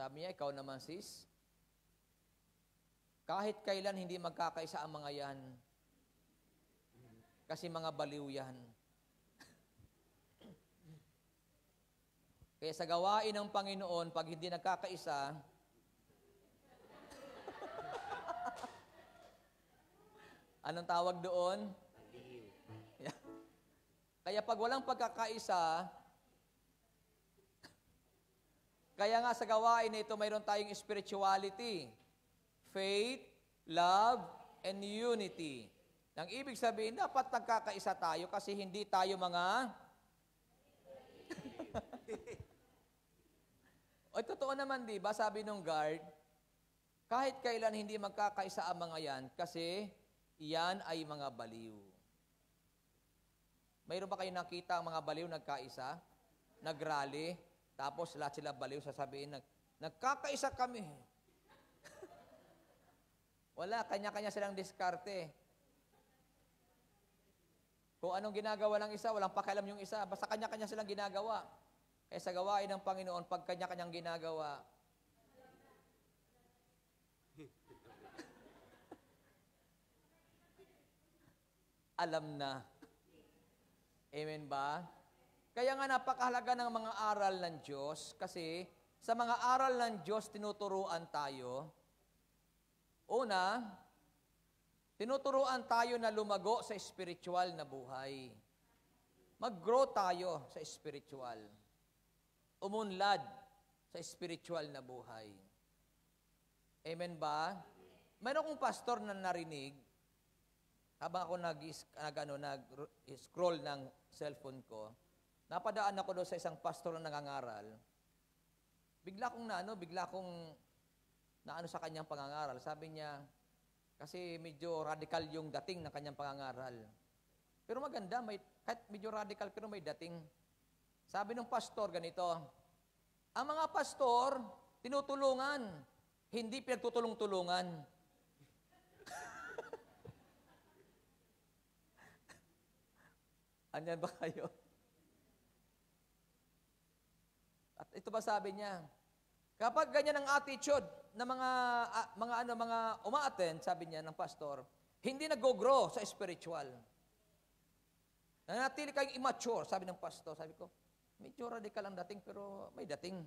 Sabi niya, ikaw naman sis, kahit kailan hindi magkakaisa ang mga yan. Kasi mga baliw yan. Kaya sa gawain ng Panginoon, pag hindi nagkakaisa, anong tawag doon? Yeah. Kaya pag walang pagkakaisa, kaya nga sa gawain na ito, mayroon tayong spirituality, faith, love, and unity. Nang ibig sabihin, dapat nagkakaisa tayo kasi hindi tayo mga... O totoo naman, di ba? Sabi nung guard, kahit kailan hindi magkakaisa ang mga yan kasi yan ay mga baliw. Mayroon ba kayo nakita ang mga baliw nagkaisa? Nagrally? Tapos lahat sila baliw, sasabihin, nagkakaisa kami. Wala, kanya-kanya silang diskarte. Kung anong ginagawa ng isa, walang pakialam yung isa. Basta kanya-kanya silang ginagawa. Kaya sa gawain ng Panginoon, pag kanya-kanyang ginagawa, alam na. Amen ba? Kaya nga napakahalaga ng mga aral ng Diyos kasi sa mga aral ng Diyos tinuturuan tayo. Una, tinuturuan tayo na lumago sa spiritual na buhay. Mag-grow tayo sa spiritual. Umunlad sa spiritual na buhay. Amen ba? Mayroon kong pastor na narinig, habang ako nag-scroll ng cellphone ko, napadaan ako doon sa isang pastor na nangangaral. Bigla kong naano sa kanyang pangangaral. Sabi niya, kasi medyo radical yung dating ng kanyang pangangaral. Pero maganda, kahit medyo radical pero may dating. Sabi ng pastor ganito, ang mga pastor, tinutulungan, hindi pinagtutulong-tulungan. Anyan ba kayo? At ito ba sabi niya? Kapag ganyan ang attitude ng mga uma-attend, sabi niya ng pastor, hindi nag-grow sa spiritual. Nanatili kayong immature, sabi ng pastor. Sabi ko, medyo radical ang dating, pero may dating.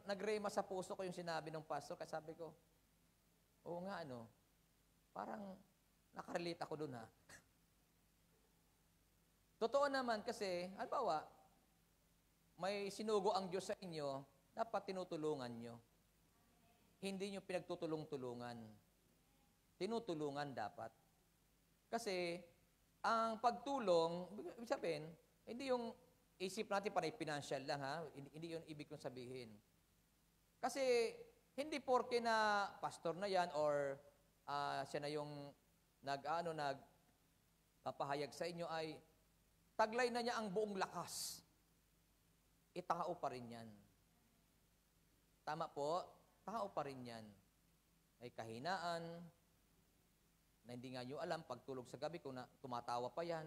Nagrema sa puso ko yung sinabi ng pastor, kaya sabi ko, oo nga, parang nakarelate ako dun, ha. Totoo naman kasi, halimbawa, may sinugo ang Diyos sa inyo, dapat tinutulungan nyo. Hindi nyo pinagtutulong-tulungan. Tinutulungan dapat. Kasi, ang pagtulong, ibig sabihin, hindi yung isip natin para financial lang, ha? Hindi yun ibig kong sabihin. Kasi, hindi porke na pastor na yan or siya na yung nagpapahayag sa inyo ay taglay na niya ang buong lakas. Tao pa rin yan. Tama po, tao pa rin yan. May kahinaan, na hindi nga nyo alam, pagtulog sa gabi, kung tumatawa pa yan,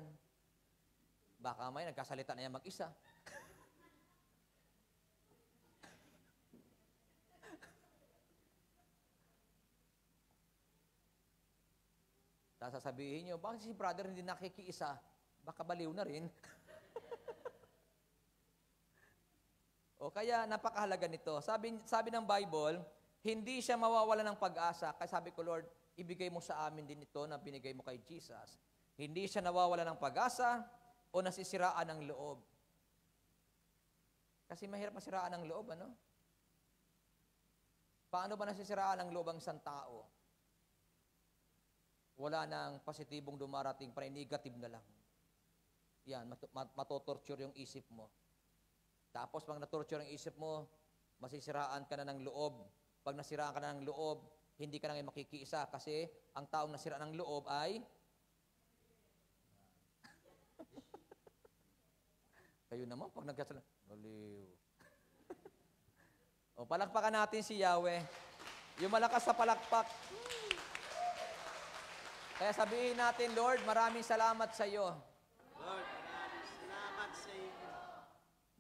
baka may nagkasalita na yan mag-isa. Tapos sasabihin nyo, bakit si brother hindi nakikiisa? Baka baliw na rin. O kaya napakahalaga nito. Sabi ng Bible, hindi siya mawawala ng pag-asa. Kaya sabi ko, Lord, ibigay mo sa amin din ito na binigay mo kay Jesus. Hindi siya nawawala ng pag-asa o nasisiraan ng loob. Kasi mahirap masiraan ng loob, ano? Paano ba nasisiraan ng loob ang isang tao? Wala nang positibong dumarating, para negative na lang. Yan, matotorture yung isip mo. Tapos, pag natorture ang isip mo, masisiraan ka na ng loob. Pag nasiraan ka na ng loob, hindi ka na ngayon makikiisa kasi ang taong nasira ng loob ay kayo naman, pag nagkasala, baliw. O, palakpakan natin si Yahweh. Yung malakas sa palakpak. Kaya sabihin natin, Lord, maraming salamat sa iyo. Lord, maraming salamat sa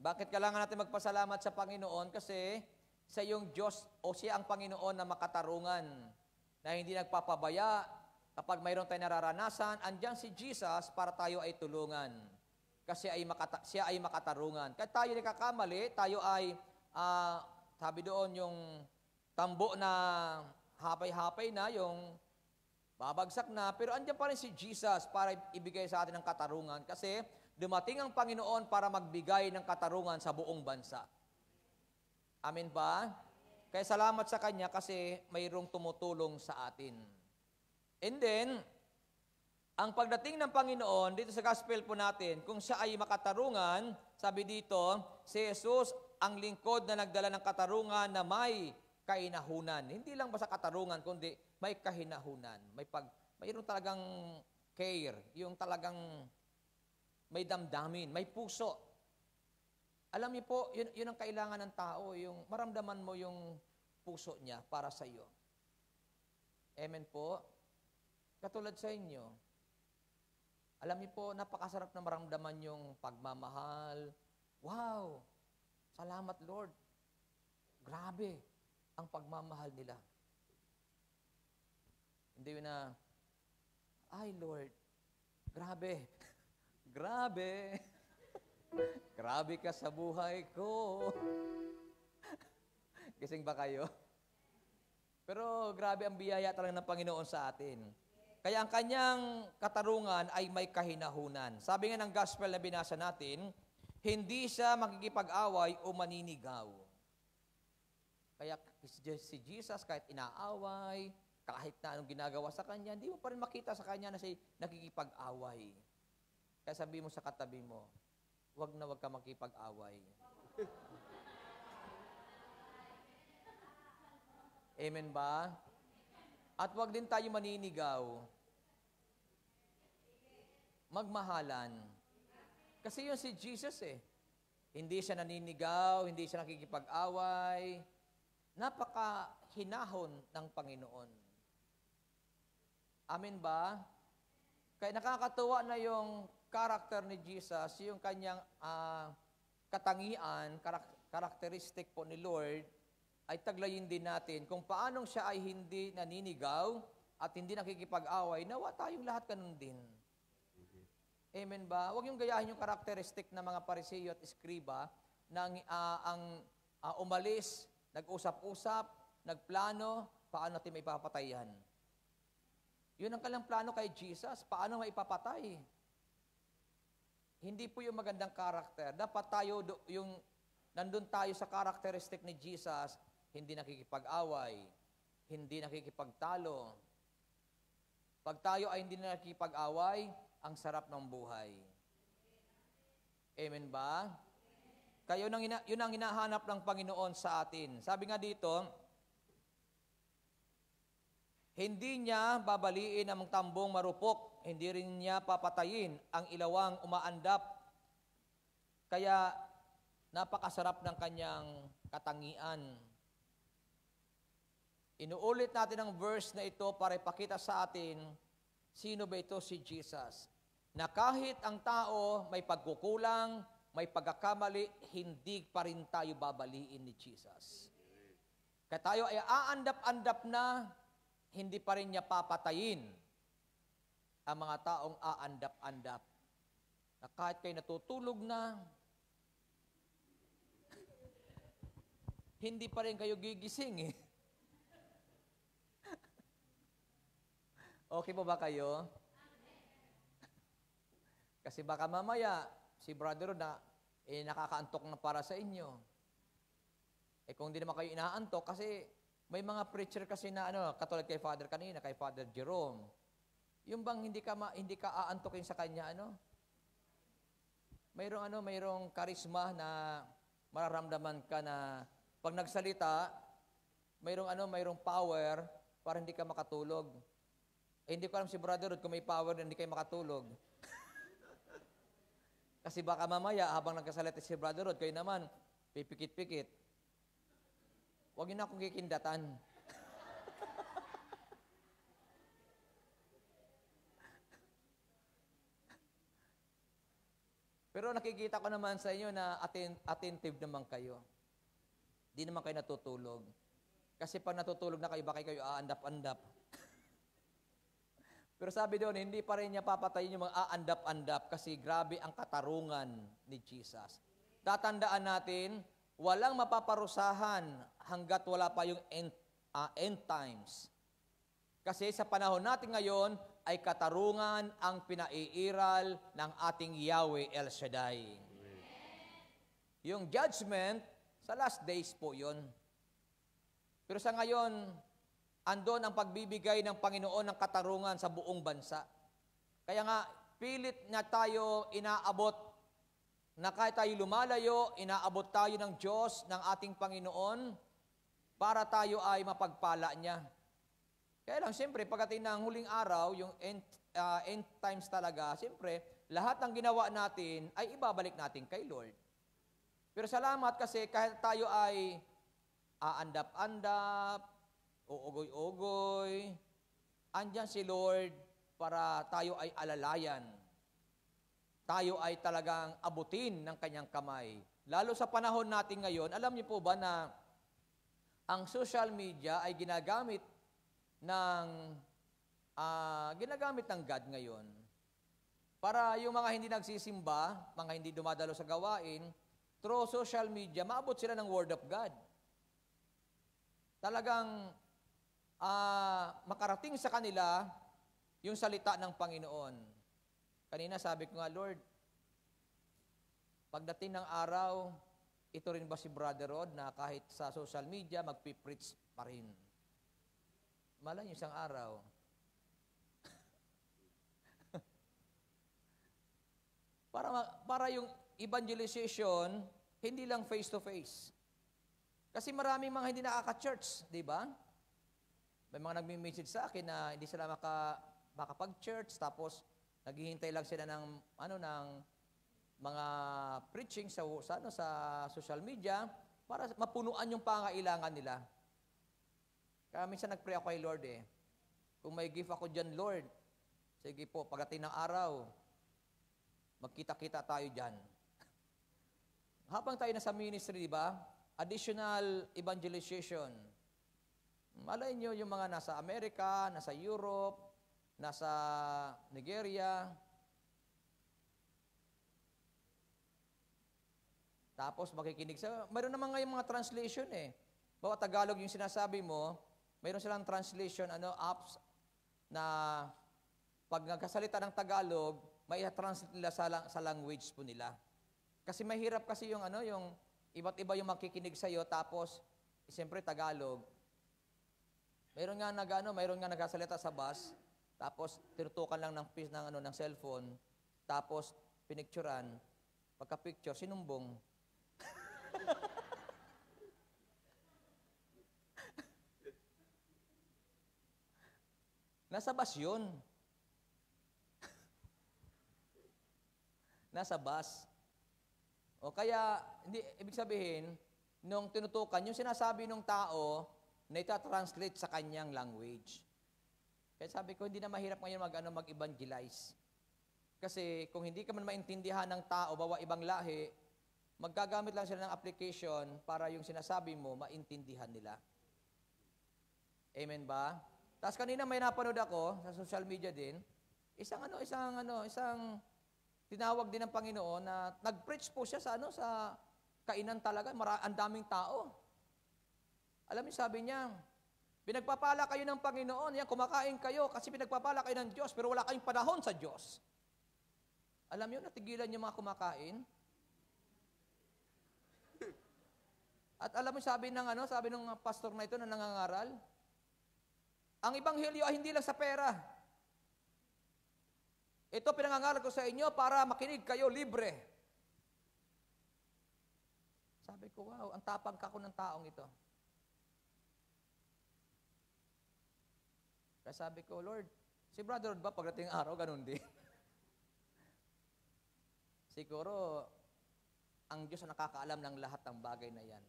Bakit kailangan natin magpasalamat sa Panginoon? Kasi sa iyong Diyos o siya ang Panginoon na makatarungan, na hindi nagpapabaya. Kapag mayroon tayong nararanasan, andyan si Jesus para tayo ay tulungan. Kasi siya ay makatarungan. Kahit tayo nakakamali, tayo ay, sabi doon, yung tambo na hapay-hapay na, yung babagsak na, pero andyan pa rin si Jesus para ibigay sa atin ng katarungan. Kasi dumating ang Panginoon para magbigay ng katarungan sa buong bansa. Amen ba? Kaya salamat sa Kanya kasi mayroong tumutulong sa atin. And then, ang pagdating ng Panginoon, dito sa gospel po natin, kung siya ay makatarungan, sabi dito, si Jesus ang lingkod na nagdala ng katarungan na may kahinahunan. Hindi lang basta katarungan, kundi may kahinahunan. Mayroong talagang care, yung talagang may damdamin, may puso. Alam niyo po, yun ang kailangan ng tao, yung maramdaman mo yung puso niya para sa iyo. Amen po. Katulad sa inyo. Alam niyo po, napakasarap na maramdaman yung pagmamahal. Wow! Salamat, Lord. Grabe ang pagmamahal nila. Hindi yun na, ay Lord, grabe. Grabe. Grabe ka sa buhay ko. Gising ba kayo? Pero grabe ang biyaya talaga ng Panginoon sa atin. Kaya ang kanyang katarungan ay may kahinahunan. Sabi nga ng gospel na binasa natin, hindi siya makikipag-away o maninigaw. Kaya si Jesus kahit inaaway, kahit na anong ginagawa sa kanya, hindi mo pa rin makita sa kanya na siya nakikipag-away. Kaya sabi mo sa katabi mo, wag na wag ka makipag-away. Amen ba? At wag din tayo maninigaw. Magmahalan. Kasi yun si Jesus eh. Hindi siya naninigaw, hindi siya nakikipag-away. Napakahinahon ng Panginoon. Amen ba? Kaya nakakatuwa na yung karakter ni Jesus, yung kanyang katangian, karakteristik po ni Lord, ay taglayin din natin kung paanong siya ay hindi naninigaw at hindi nakikipag-away, nawa tayong lahat ganun din. Amen ba? Huwag yung gayahin yung karakteristik ng mga Pariseo at Eskriba na umalis, nag-usap-usap, nagplano, paano natin may papatayan. Yun ang kanilang plano kay Jesus, paano maipapatay. Hindi po yung magandang karakter. Dapat tayo, nandun tayo sa karakteristik ni Jesus, hindi nakikipag-away, hindi nakikipagtalo. Pag tayo ay hindi nakikipag-away, ang sarap ng buhay. Amen ba? Kaya yun ang hinahanap ng Panginoon sa atin. Sabi nga dito, hindi niya babaliin ang tambong marupok, hindi rin niya papatayin ang ilawang umaandap. Kaya napakasarap ng kanyang katangian. Inuulit natin ang verse na ito para ipakita sa atin, sino ba ito? Si Jesus. Na kahit ang tao may pagkukulang, may pagkakamali, hindi pa rin tayo babaliin ni Jesus. Kaya tayo ay aandap-andap na, hindi pa rin niya papatayin ang mga taong aandap-andap. Na kahit kayo natutulog na, hindi pa rin kayo gigising eh. Okay po ba kayo? Kasi baka mamaya, si brother na nakakaantok na para sa inyo. Kung hindi naman kayo inaantok, kasi may mga preacher kasi na katulad kay Father kanina, kay Father Jerome. Yung bang hindi ka aantokin sa kanya mayroong karisma na mararamdaman ka na pag nagsalita, mayroong power para hindi ka makatulog. Hindi ko alam si Brother Rod kung may power na hindi kayo makatulog. Kasi baka mamaya habang nagkasalita si Brother Rod, kayo naman pipikit-pikit. Huwag yun akong kikindatan. Pero nakikita ko naman sa inyo na attentive naman kayo. Di naman kayo natutulog. Kasi pag natutulog na kayo, baka kayo aandap-andap. Pero sabi doon, hindi pa rin niya papatayin yung mga aandap-andap kasi grabe ang katarungan ni Jesus. Tatandaan natin, walang mapaparusahan hanggat wala pa yung end times. Kasi sa panahon natin ngayon, ay katarungan ang pinaiiral ng ating Yahweh El Shaddai. Yung judgment, sa last days po yun. Pero sa ngayon, andon ang pagbibigay ng Panginoon ng katarungan sa buong bansa. Kaya nga, pilit na tayo inaabot, na kahit tayo lumalayo, inaabot tayo ng Diyos, ng ating Panginoon, para tayo ay mapagpala niya. Kaya lang, siyempre, pagdating ng huling araw, yung end times talaga, siyempre, lahat ng ginawa natin ay ibabalik natin kay Lord. Pero salamat kasi kahit tayo ay aandap-andap, uugoy-ugoy, andyan si Lord para tayo ay alalayan. Tayo ay talagang abutin ng kanyang kamay. Lalo sa panahon natin ngayon, alam niyo po ba na ang social media ay ginagamit ng God ngayon. Para yung mga hindi nagsisimba, mga hindi dumadalo sa gawain, through social media, maabot sila ng Word of God. Talagang makarating sa kanila yung salita ng Panginoon. Kanina sabi ko nga, Lord, pagdating ng araw, ito rin ba si Brother Rod na kahit sa social media, magpipreach pa rin? Malay niyo isang araw. para yung evangelization, hindi lang face-to-face. Kasi maraming mga hindi nakaka-church, di ba? May mga nagme-message sa akin na hindi sila makapag-church, tapos naghihintay lang sila ng mga preaching sa social media para mapunuan yung pangailangan nila. Kaya minsan nag-pray ako kay Lord kung may gift ako dyan, Lord, sige po, pagdating ng araw, magkita-kita tayo dyan. Habang tayo nasa ministry, di ba? Additional evangelization. Malay nyo yung mga nasa Amerika, nasa Europe, nasa Nigeria. Tapos makikinig sa... Mayroon naman ngayon mga translation Bawa Tagalog yung sinasabi mo, mayroon silang translation apps na pag nagkasalita ng Tagalog, may translate nila sa language po nila. Kasi mahirap kasi yung yung iba't iba yung makikinig sa iyo tapos siyempre Tagalog. Mayroon nga nagsasalita sa bus, tapos tinutukan lang ng cellphone, tapos pinicturean, pagka-picture sinumbong. Nasa bus yun. Nasa bus. O kaya, ibig sabihin, nung tinutukan, yung sinasabi ng tao, na ita-translate sa kanyang language. Kaya sabi ko, hindi na mahirap ngayon mag-evangelize. Kasi kung hindi ka man maintindihan ng tao, bawa ibang lahi, maggagamit lang sila ng application para yung sinasabi mo, maintindihan nila. Amen ba? Tapos kanina may napanood ako sa social media din, isang tinawag din ng Panginoon na nag-preach po siya sa kainan talaga, ang daming tao. Alam niyo sabi niya, pinagpapala kayo ng Panginoon, yan kumakain kayo kasi pinagpapala kayo ng Diyos pero wala kayong panahon sa Diyos. Alam niyo natigilan yung mga kumakain? At alam mo sabi ng pastor na ito na nangangaral, ang ebanghelyo ay hindi lang sa pera. Ito pinangangaral ko sa inyo para makinig kayo libre. Sabi ko, wow, ang tapang kako ng taong ito. Kaya sabi ko, Lord, si Brother ba pagdating araw, ganun din? Siguro, ang Diyos ang nakakaalam ng lahat ng bagay na yan.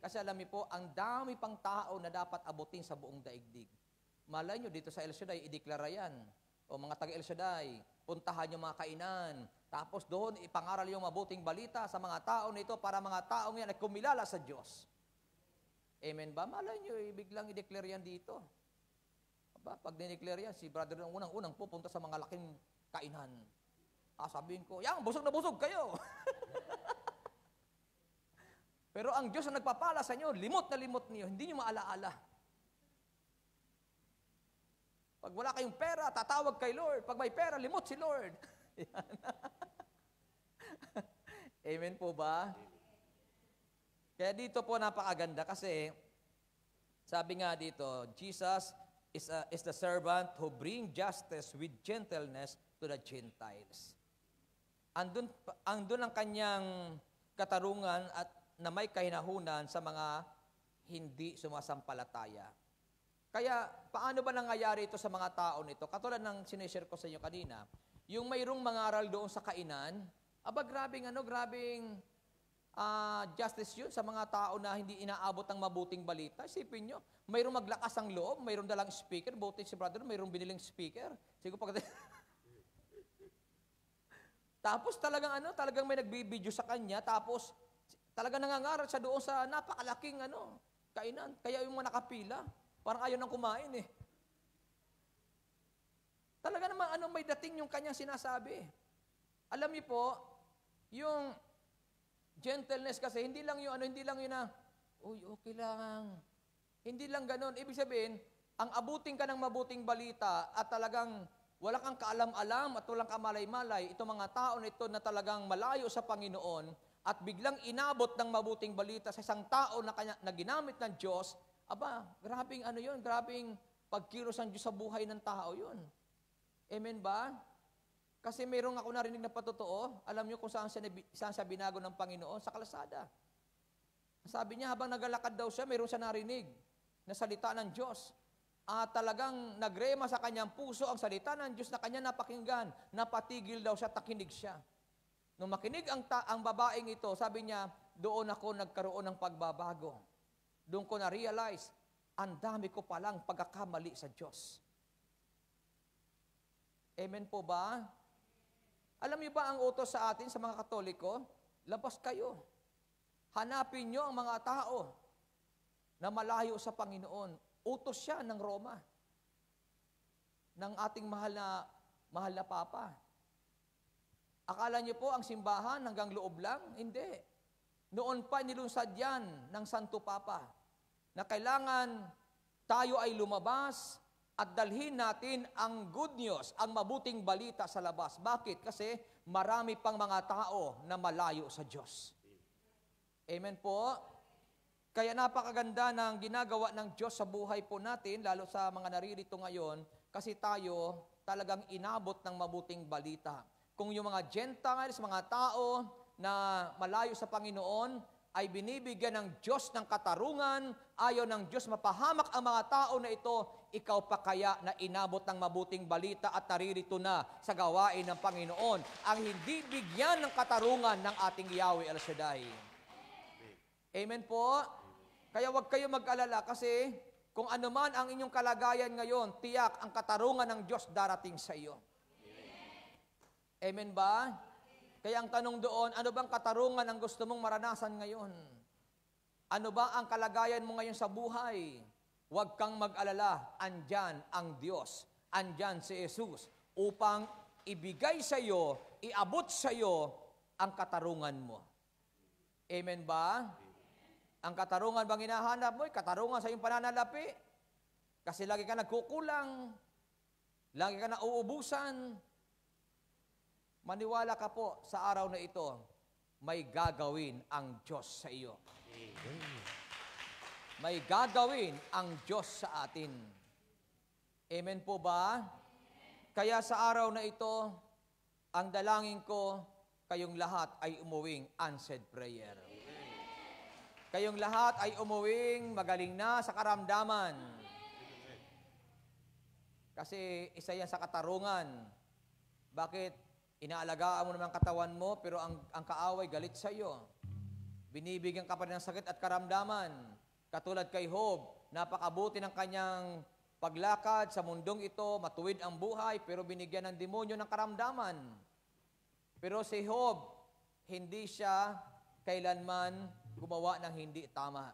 Kasi alam niyo po, ang dami pang tao na dapat abutin sa buong daigdig. Malay nyo, dito sa El Shaddai, ideklara yan. O mga taga El Shaddai, puntahan yung mga kainan. Tapos doon, ipangaral yung mabuting balita sa mga tao nito para mga taong yan ay kumilala sa Diyos. Amen ba? Malay nyo, biglang i-declare yan dito. Aba, pag dineclare yan, si brother ang unang-unang pupunta sa mga laking kainan. Sabihin ko, yan, busog na busog kayo. Pero ang Diyos ang nagpapala sa inyo, limot na limot niyo, hindi niyo maalaala. Pag wala kayong pera, tatawag kay Lord. Pag may pera, limot si Lord. Amen po ba? Kaya dito po napakaganda kasi sabi nga dito, Jesus is the servant who bring justice with gentleness to the Gentiles. Andun ang kanyang katarungan at na may kahinahunan sa mga hindi sumasampalataya. Kaya, paano ba nangyayari ito sa mga tao nito? Katulad ng sinishare ko sa inyo kanina, yung mayroong mangaral doon sa kainan, grabing justice yun sa mga tao na hindi inaabot ng mabuting balita. Isipin nyo, mayroong maglakas ang loob, mayroong dalang speaker, buti si brother, mayroong biniling speaker. Siguro pag... Tapos talagang may nagbibideo sa kanya, tapos talagang nangangaral siya doon sa napakalaking kainan. Kaya yung mga nakapila, parang ayaw nang kumain eh. Talaga naman may dating yung kanyang sinasabi. Alam niyo po, yung gentleness kasi hindi lang yun na, uy, okay lang. Hindi lang ganun. Ibig sabihin, ang abuting ka ng mabuting balita at talagang wala kang kaalam-alam at walang kamalay-malay, itong mga tao na ito na talagang malayo sa Panginoon at biglang inabot ng mabuting balita sa isang tao na ginamit ng Diyos, grabing grabing pagkilos ng Diyos sa buhay ng tao yun. Amen ba? Kasi mayroong ako narinig na patotoo, alam niyo kung saan siya binago ng Panginoon? Sa kalsada. Sabi niya, habang nagalakad daw siya, mayroong siya narinig na salita ng Diyos. At talagang nagrema sa kanyang puso ang salita ng Diyos na kanya napakinggan, napatigil daw siya, takinig siya. Nung makinig ang babaeng ito, sabi niya, doon ako nagkaroon ng pagbabago. Doon ko na-realize, ang dami ko palang pagkakamali sa Diyos. Amen po ba? Alam niyo ba ang utos sa atin, sa mga Katoliko? Labas kayo. Hanapin niyo ang mga tao na malayo sa Panginoon. Utos siya ng Roma, ng ating mahal na Papa. Akala niyo po ang simbahan hanggang loob lang? Hindi. Noon pa nilunsad yan ng Santo Papa na kailangan tayo ay lumabas at dalhin natin ang good news, ang mabuting balita sa labas. Bakit? Kasi marami pang mga tao na malayo sa Diyos. Amen po. Kaya napakaganda ng ginagawa ng Diyos sa buhay po natin, lalo sa mga naririto ngayon, kasi tayo talagang inabot ng mabuting balita. Kung yung mga Gentiles, mga tao na malayo sa Panginoon, ay binibigyan ng Diyos ng katarungan, ayaw ng Diyos mapahamak ang mga tao na ito, ikaw pa kaya na inabot ng mabuting balita at naririto na sa gawain ng Panginoon, ang hindi bigyan ng katarungan ng ating Yahweh El Shaddai. Amen po? Kaya huwag kayo mag-alala kasi kung ano man ang inyong kalagayan ngayon, tiyak ang katarungan ng Diyos darating sa iyo. Amen ba? Kaya ang tanong doon, ano bang katarungan ang gusto mong maranasan ngayon? Ano ba ang kalagayan mo ngayon sa buhay? Huwag kang mag-alala, andyan ang Diyos, andyan si Jesus, upang ibigay sa iyo, iabot sa iyo ang katarungan mo. Amen ba? Ang katarungan bang hinahanap mo? Katarungan sa iyong pananalapi. Kasi lagi ka nagkukulang, lagi ka na uubusan. Maniwala ka po sa araw na ito, may gagawin ang Diyos sa iyo. May gagawin ang Diyos sa atin. Amen po ba? Kaya sa araw na ito, ang dalangin ko, kayong lahat ay umuwing answered prayer. Kayong lahat ay umuwing magaling na sa karamdaman. Kasi isa yan sa katarungan. Bakit? Inaalagaan mo naman ang katawan mo, pero ang kaaway galit sa iyo. Binibigyan ka pa rin ng sakit at karamdaman. Katulad kay Job, napakabuti ng kanyang paglakad sa mundong ito, matuwid ang buhay, pero binigyan ng demonyo ng karamdaman. Pero si Job, hindi siya kailanman gumawa ng hindi tama.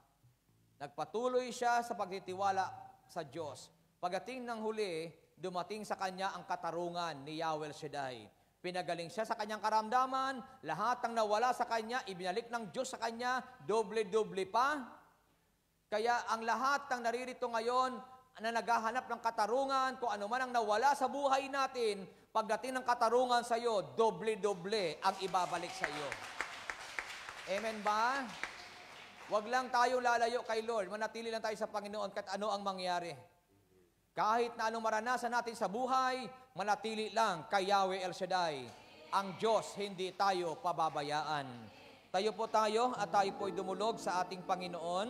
Nagpatuloy siya sa pagtitiwala sa Diyos. Pagdating ng huli, dumating sa kanya ang katarungan ni Yahweh Shaddai. Pinagaling siya sa kanyang karamdaman, lahat ng nawala sa kanya, ibinalik ng Diyos sa kanya, doble-doble pa. Kaya ang lahat ng naririto ngayon na naghahanap ng katarungan, kung ano man ang nawala sa buhay natin, pagdating ng katarungan sa iyo, doble-doble ang ibabalik sa iyo. Amen ba? Huwag lang tayo lalayo kay Lord, manatili lang tayo sa Panginoon kahit ano ang mangyari. Kahit na anong maranasan natin sa buhay, manatili lang kay Yahweh El Shaddai. Ang Diyos, hindi tayo pababayaan. Tayo po tayo at tayo po'y dumulog sa ating Panginoon.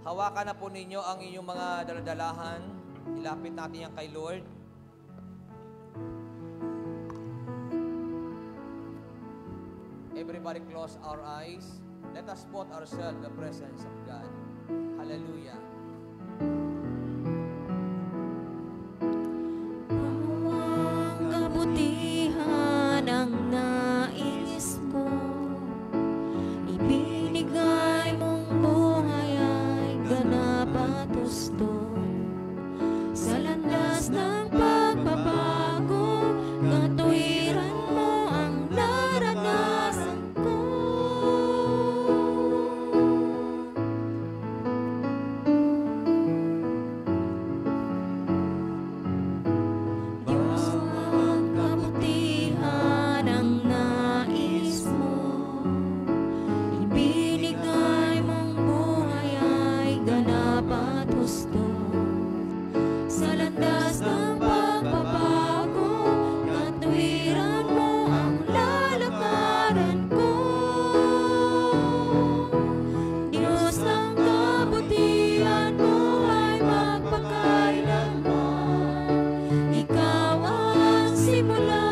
Hawakan na po ninyo ang inyong mga daladalahan. Ilapit natin yan kay Lord. Everybody close our eyes. Let us put ourselves in the presence of God. Hallelujah. Ang kabutihan ang nais mo, ibinigay mong buhay ay ganap at gusto. Sa landas ng pagbabago, katuwiran mo ang naranasan ko. Diyos, ang kabutihan ang nais mo, ibinigay mong buhay ay ganap at gusto. Sa landas ng pagbabago, katuwiran mo ang lalakaran ko. Diyos, ang kabutihan mo ay magpakailanman. Ikaw ang simula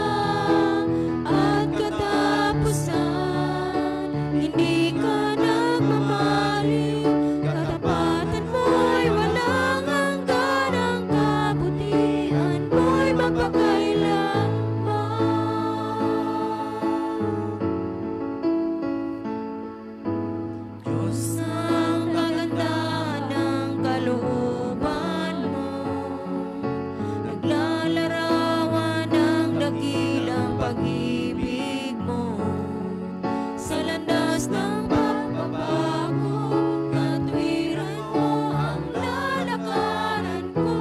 at katapusan. Hindi ka nagmamaling, katapatan mo'y walang hanggan. Ang kabutihan mo'y magpakailanman. Diyos, ang kagandahan ng kalooban mo, naglalarawan ng dakilang pag-ibig mo. Sa landas ng pagbabago, katuwiran mo ang lalakaran ko.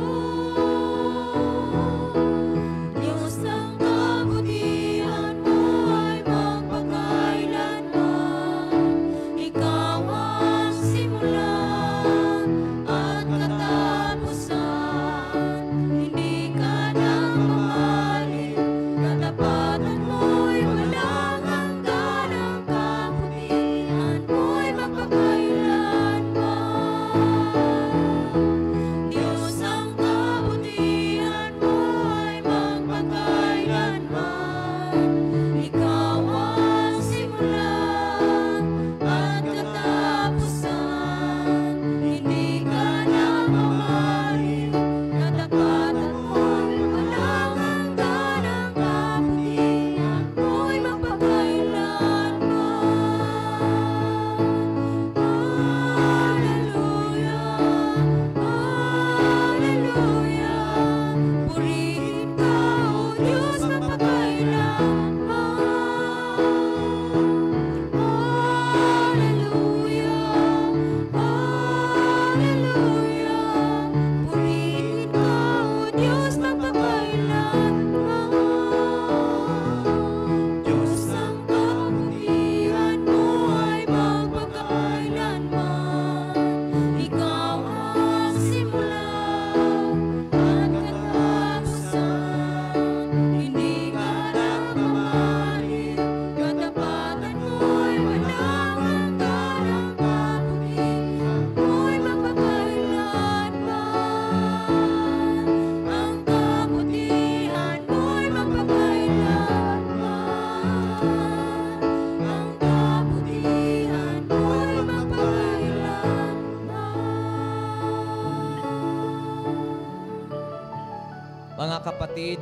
kapatid,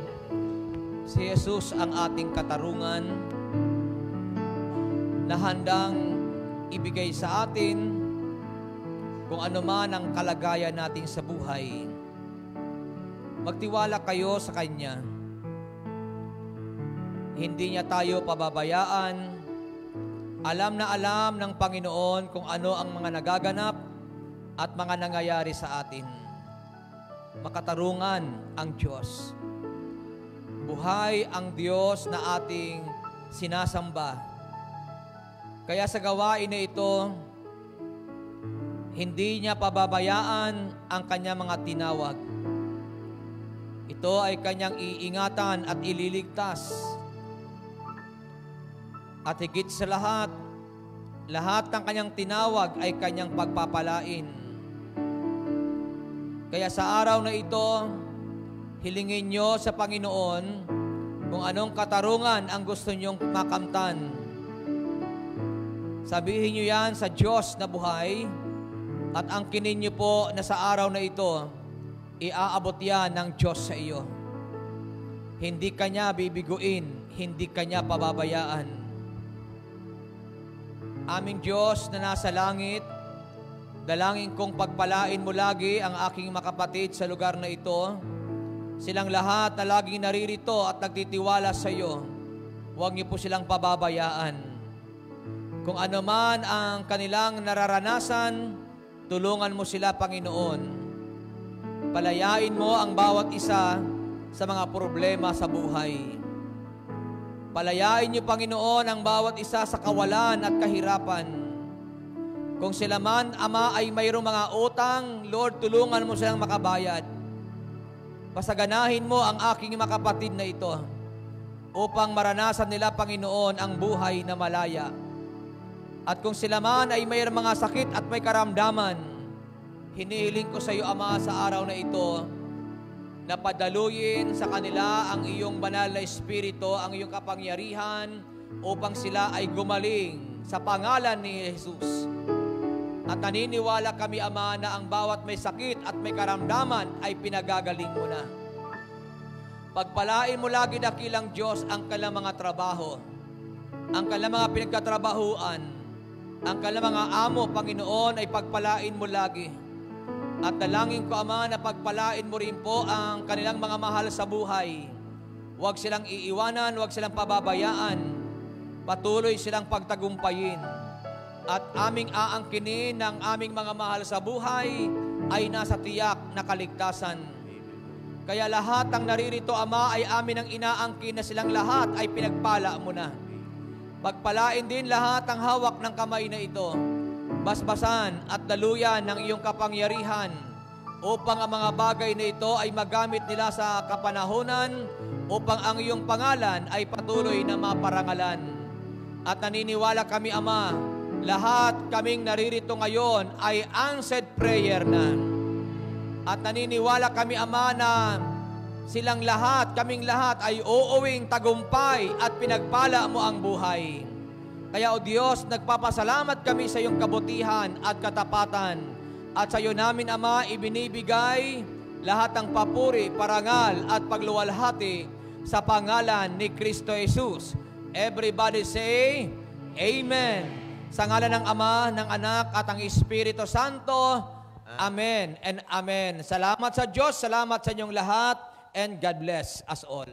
si Jesus ang ating katarungan na handang ibigay sa atin kung ano man ang kalagayan natin sa buhay. Magtiwala kayo sa Kanya. Hindi niya tayo pababayaan. Alam na alam ng Panginoon kung ano ang mga nagaganap at mga nangyayari sa atin. Makatarungan ang Diyos. Buhay ang Diyos na ating sinasamba. Kaya sa gawain na ito, hindi niya pababayaan ang kanyang mga tinawag. Ito ay kanyang iingatan at ililigtas. At higit sa lahat ng kanyang tinawag ay kanyang pagpapalain. Kaya sa araw na ito, hilingin nyo sa Panginoon kung anong katarungan ang gusto nyong makamtan. Sabihin nyo yan sa Diyos na buhay at angkinin nyo po na sa araw na ito, iaabot yan ng Diyos sa iyo. Hindi Kanya bibiguin, hindi Kanya pababayaan. Aming Diyos na nasa langit, dalangin kong pagpalain mo lagi ang aking mga kapatid sa lugar na ito. Silang lahat na laging naririto at nagtitiwala sa iyo. Huwag niyo po silang pababayaan. Kung ano man ang kanilang nararanasan, tulungan mo sila, Panginoon. Palayain mo ang bawat isa sa mga problema sa buhay. Palayain niyo, Panginoon, ang bawat isa sa kawalan at kahirapan. Kung sila man, Ama, ay mayroong mga utang, Lord, tulungan mo silang makabayad. Pasaganahin mo ang aking mga kapatid na ito upang maranasan nila, Panginoon, ang buhay na malaya. At kung sila man ay mayroong mga sakit at may karamdaman, hinihiling ko sa iyo, Ama, sa araw na ito, na padaluyin sa kanila ang iyong banal na Espiritu, ang iyong kapangyarihan, upang sila ay gumaling sa pangalan ni Jesus. At naniniwala kami, Ama, na ang bawat may sakit at may karamdaman ay pinagagaling mo na. Pagpalain mo lagi, dakilang Diyos, ang kanilang mga trabaho, ang kanilang mga pinagkatrabahuan, ang kanilang mga amo, Panginoon, ay pagpalain mo lagi. At dalangin ko, Ama, na pagpalain mo rin po ang kanilang mga mahal sa buhay. Huwag silang iiwanan, huwag silang pababayaan. Patuloy silang pagtagumpayin. At aming aangkinin ng aming mga mahal sa buhay ay nasa tiyak na kaligtasan. Kaya lahat ng naririto, Ama, ay amin ang inaangkin na silang lahat ay pinagpala mo na. Pagpalain din lahat ang hawak ng kamay na ito. Basbasan at daluyan ng iyong kapangyarihan upang ang mga bagay na ito ay magamit nila sa kapanahunan upang ang iyong pangalan ay patuloy na maparangalan. At naniniwala kami, Ama, lahat kaming naririto ngayon ay answered prayer na. At naniniwala kami, Ama, na silang lahat, kaming lahat ay uuwing tagumpay at pinagpala mo ang buhay. Kaya, O Diyos, nagpapasalamat kami sa iyong kabutihan at katapatan. At sa iyo namin, Ama, ibinibigay lahat ng papuri, parangal at pagluwalhati sa pangalan ni Kristo Jesus. Everybody say, Amen. Sa ngalan ng Ama, ng Anak at ng Espiritu Santo, Amen and Amen. Salamat sa Diyos, salamat sa inyong lahat, and God bless us all.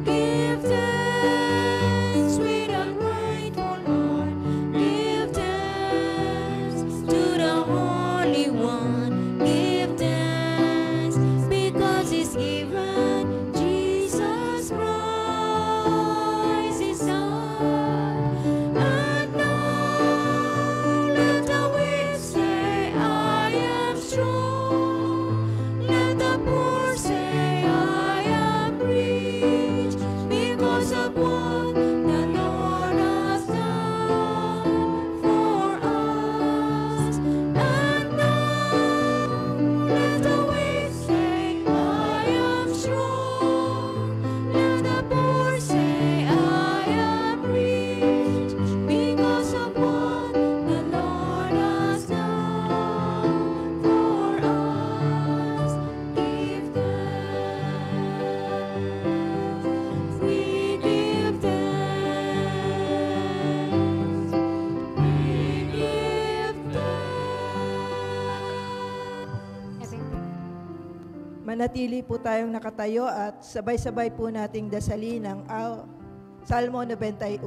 Give thanks, we manatili po tayong nakatayo at sabay-sabay po nating dasalin ang Salmo 91,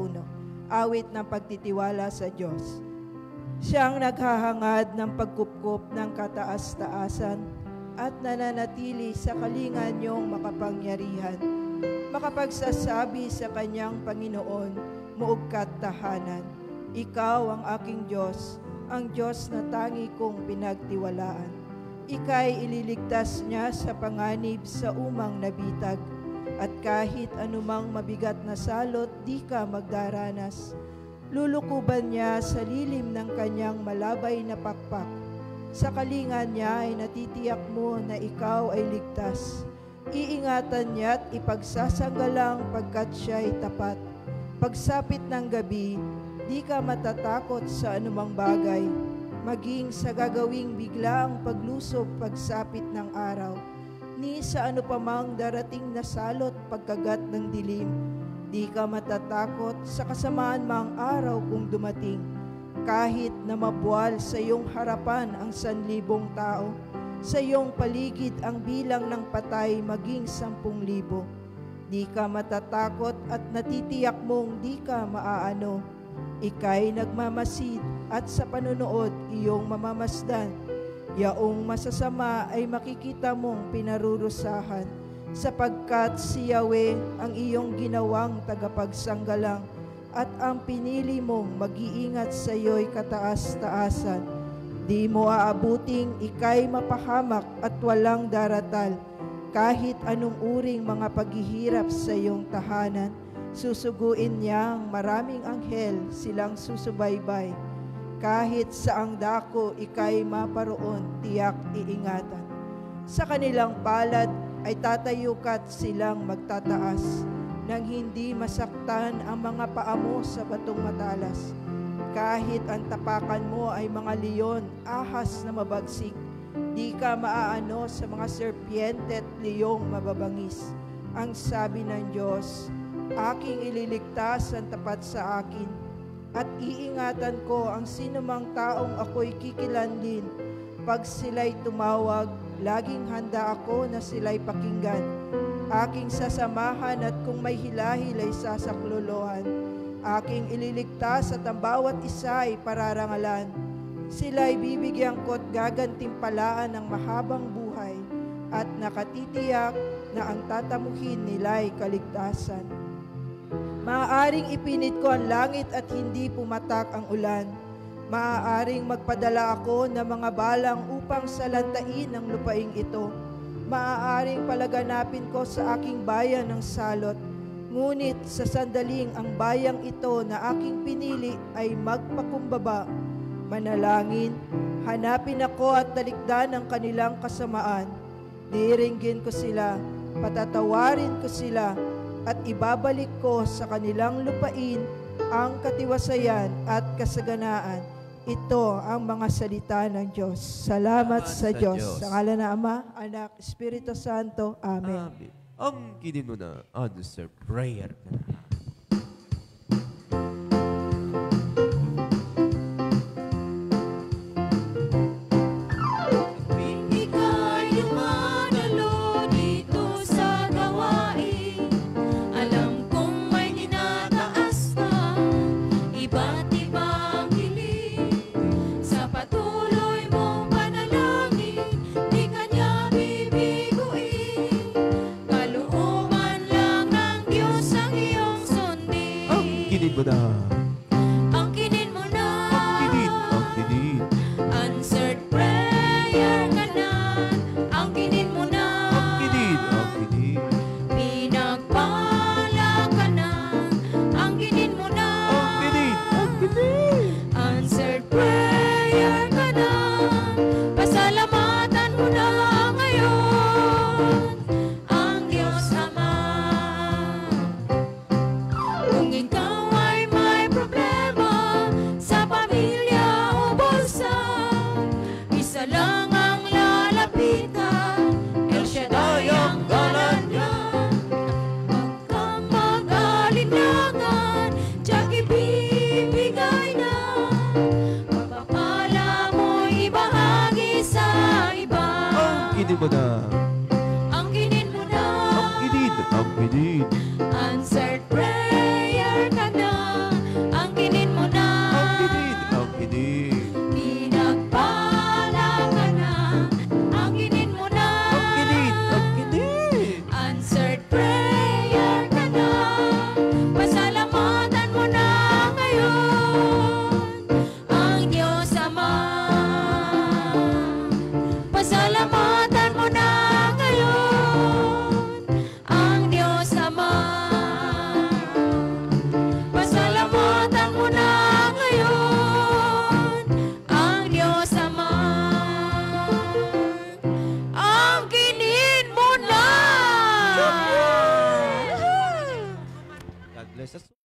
awit ng pagtitiwala sa Diyos. Siyang naghahangad ng pagkupkup ng kataas-taasan at nananatili sa kalingan niyong makapangyarihan, makapagsasabi sa kanyang Panginoon, muugkat tahanan. Ikaw ang aking Diyos, ang Diyos na tangi kong pinagtiwalaan. Ika'y ililigtas niya sa panganib sa umang nabitag, at kahit anumang mabigat na salot, di ka magdaranas. Lulukuban niya sa lilim ng kanyang malabay na pakpak. Sa kalingan niya ay natitiyak mo na ikaw ay ligtas. Iingatan niya't ipagsasanggalang pagkat siya'y tapat. Pagsapit ng gabi, di ka matatakot sa anumang bagay, maging sa gagawing biglaang paglusob pagsapit ng araw, ni sa ano pamang darating na salot pagkagat ng dilim. Di ka matatakot sa kasamaan mang araw kung dumating, kahit na mabuwal sa iyong harapan ang 1,000 tao, sa iyong paligid ang bilang ng patay maging 10,000. Di ka matatakot at natitiyak mong di ka maaano. Ika'y nagmamasid at sa panunood iyong mamamasdan. Yaong masasama ay makikita mong pinarurusahan, sapagkat si Yahweh ang iyong ginawang tagapagsanggalang at ang pinili mong mag-iingat sa iyo'y kataas-taasan. Di mo aabuting ika'y mapahamak at walang daratal. Kahit anong uring mga paghihirap sa iyong tahanan, susuguin niyang maraming anghel silang susubaybay. Kahit saang dako ika'y maparoon, tiyak iingatan. Sa kanilang palad ay tatayukat silang magtataas, nang hindi masaktan ang mga paa mo sa batong matalas. Kahit ang tapakan mo ay mga leon, ahas na mabagsik, di ka maaano sa mga serpiente at leyong mababangis. Ang sabi ng Diyos, aking ililigtas ang tapat sa akin, at iingatan ko ang sinumang taong ako'y kikilanlin. Pag sila'y tumawag, laging handa ako na sila'y pakinggan. Aking sasamahan at kung may hilahil ay sasaklolohan. Aking ililigtas at ang bawat isa ay pararangalan. Sila'y bibigyan ko't gagantimpalaan ng mahabang buhay at nakatitiyak na ang tatamuhin nila'y kaligtasan. Maaaring ipinit ko ang langit at hindi pumatak ang ulan. Maaaring magpadala ako ng mga balang upang salantain ang lupaing ito. Maaaring palaganapin ko sa aking bayan ng salot. Ngunit sa sandaling ang bayang ito na aking pinili ay magpakumbaba. Manalangin, hanapin ako at talikdan ang kanilang kasamaan. Diringgin ko sila, patatawarin ko sila, at ibabalik ko sa kanilang lupain ang katiwasayan at kasaganaan. Ito ang mga salita ng Diyos. Salamat sa Diyos. Sa ngalan ng Ama, Anak, Espiritu Santo. Amen. Amen. Ang kinin mo na answer prayer ka na. Mo na. Ang kinin mo na. Ang kinin. Answered prayer ka na. Ang kinin mo na. Ang kinin. Pinagpala ka na. Ang kinin mo na. Ang kinin. Answered prayer ka na. Pasalamatan mo na ngayon ang Diyos Ama. Kung ikaw lang ang lalapitan, El Shaddai ang ngalan niya. Huwag kang mag-alinlangan, tiyak ibibigay na. Pagpapala mo'y ibahagi sa iba. Ang kinin mo na. Jesus.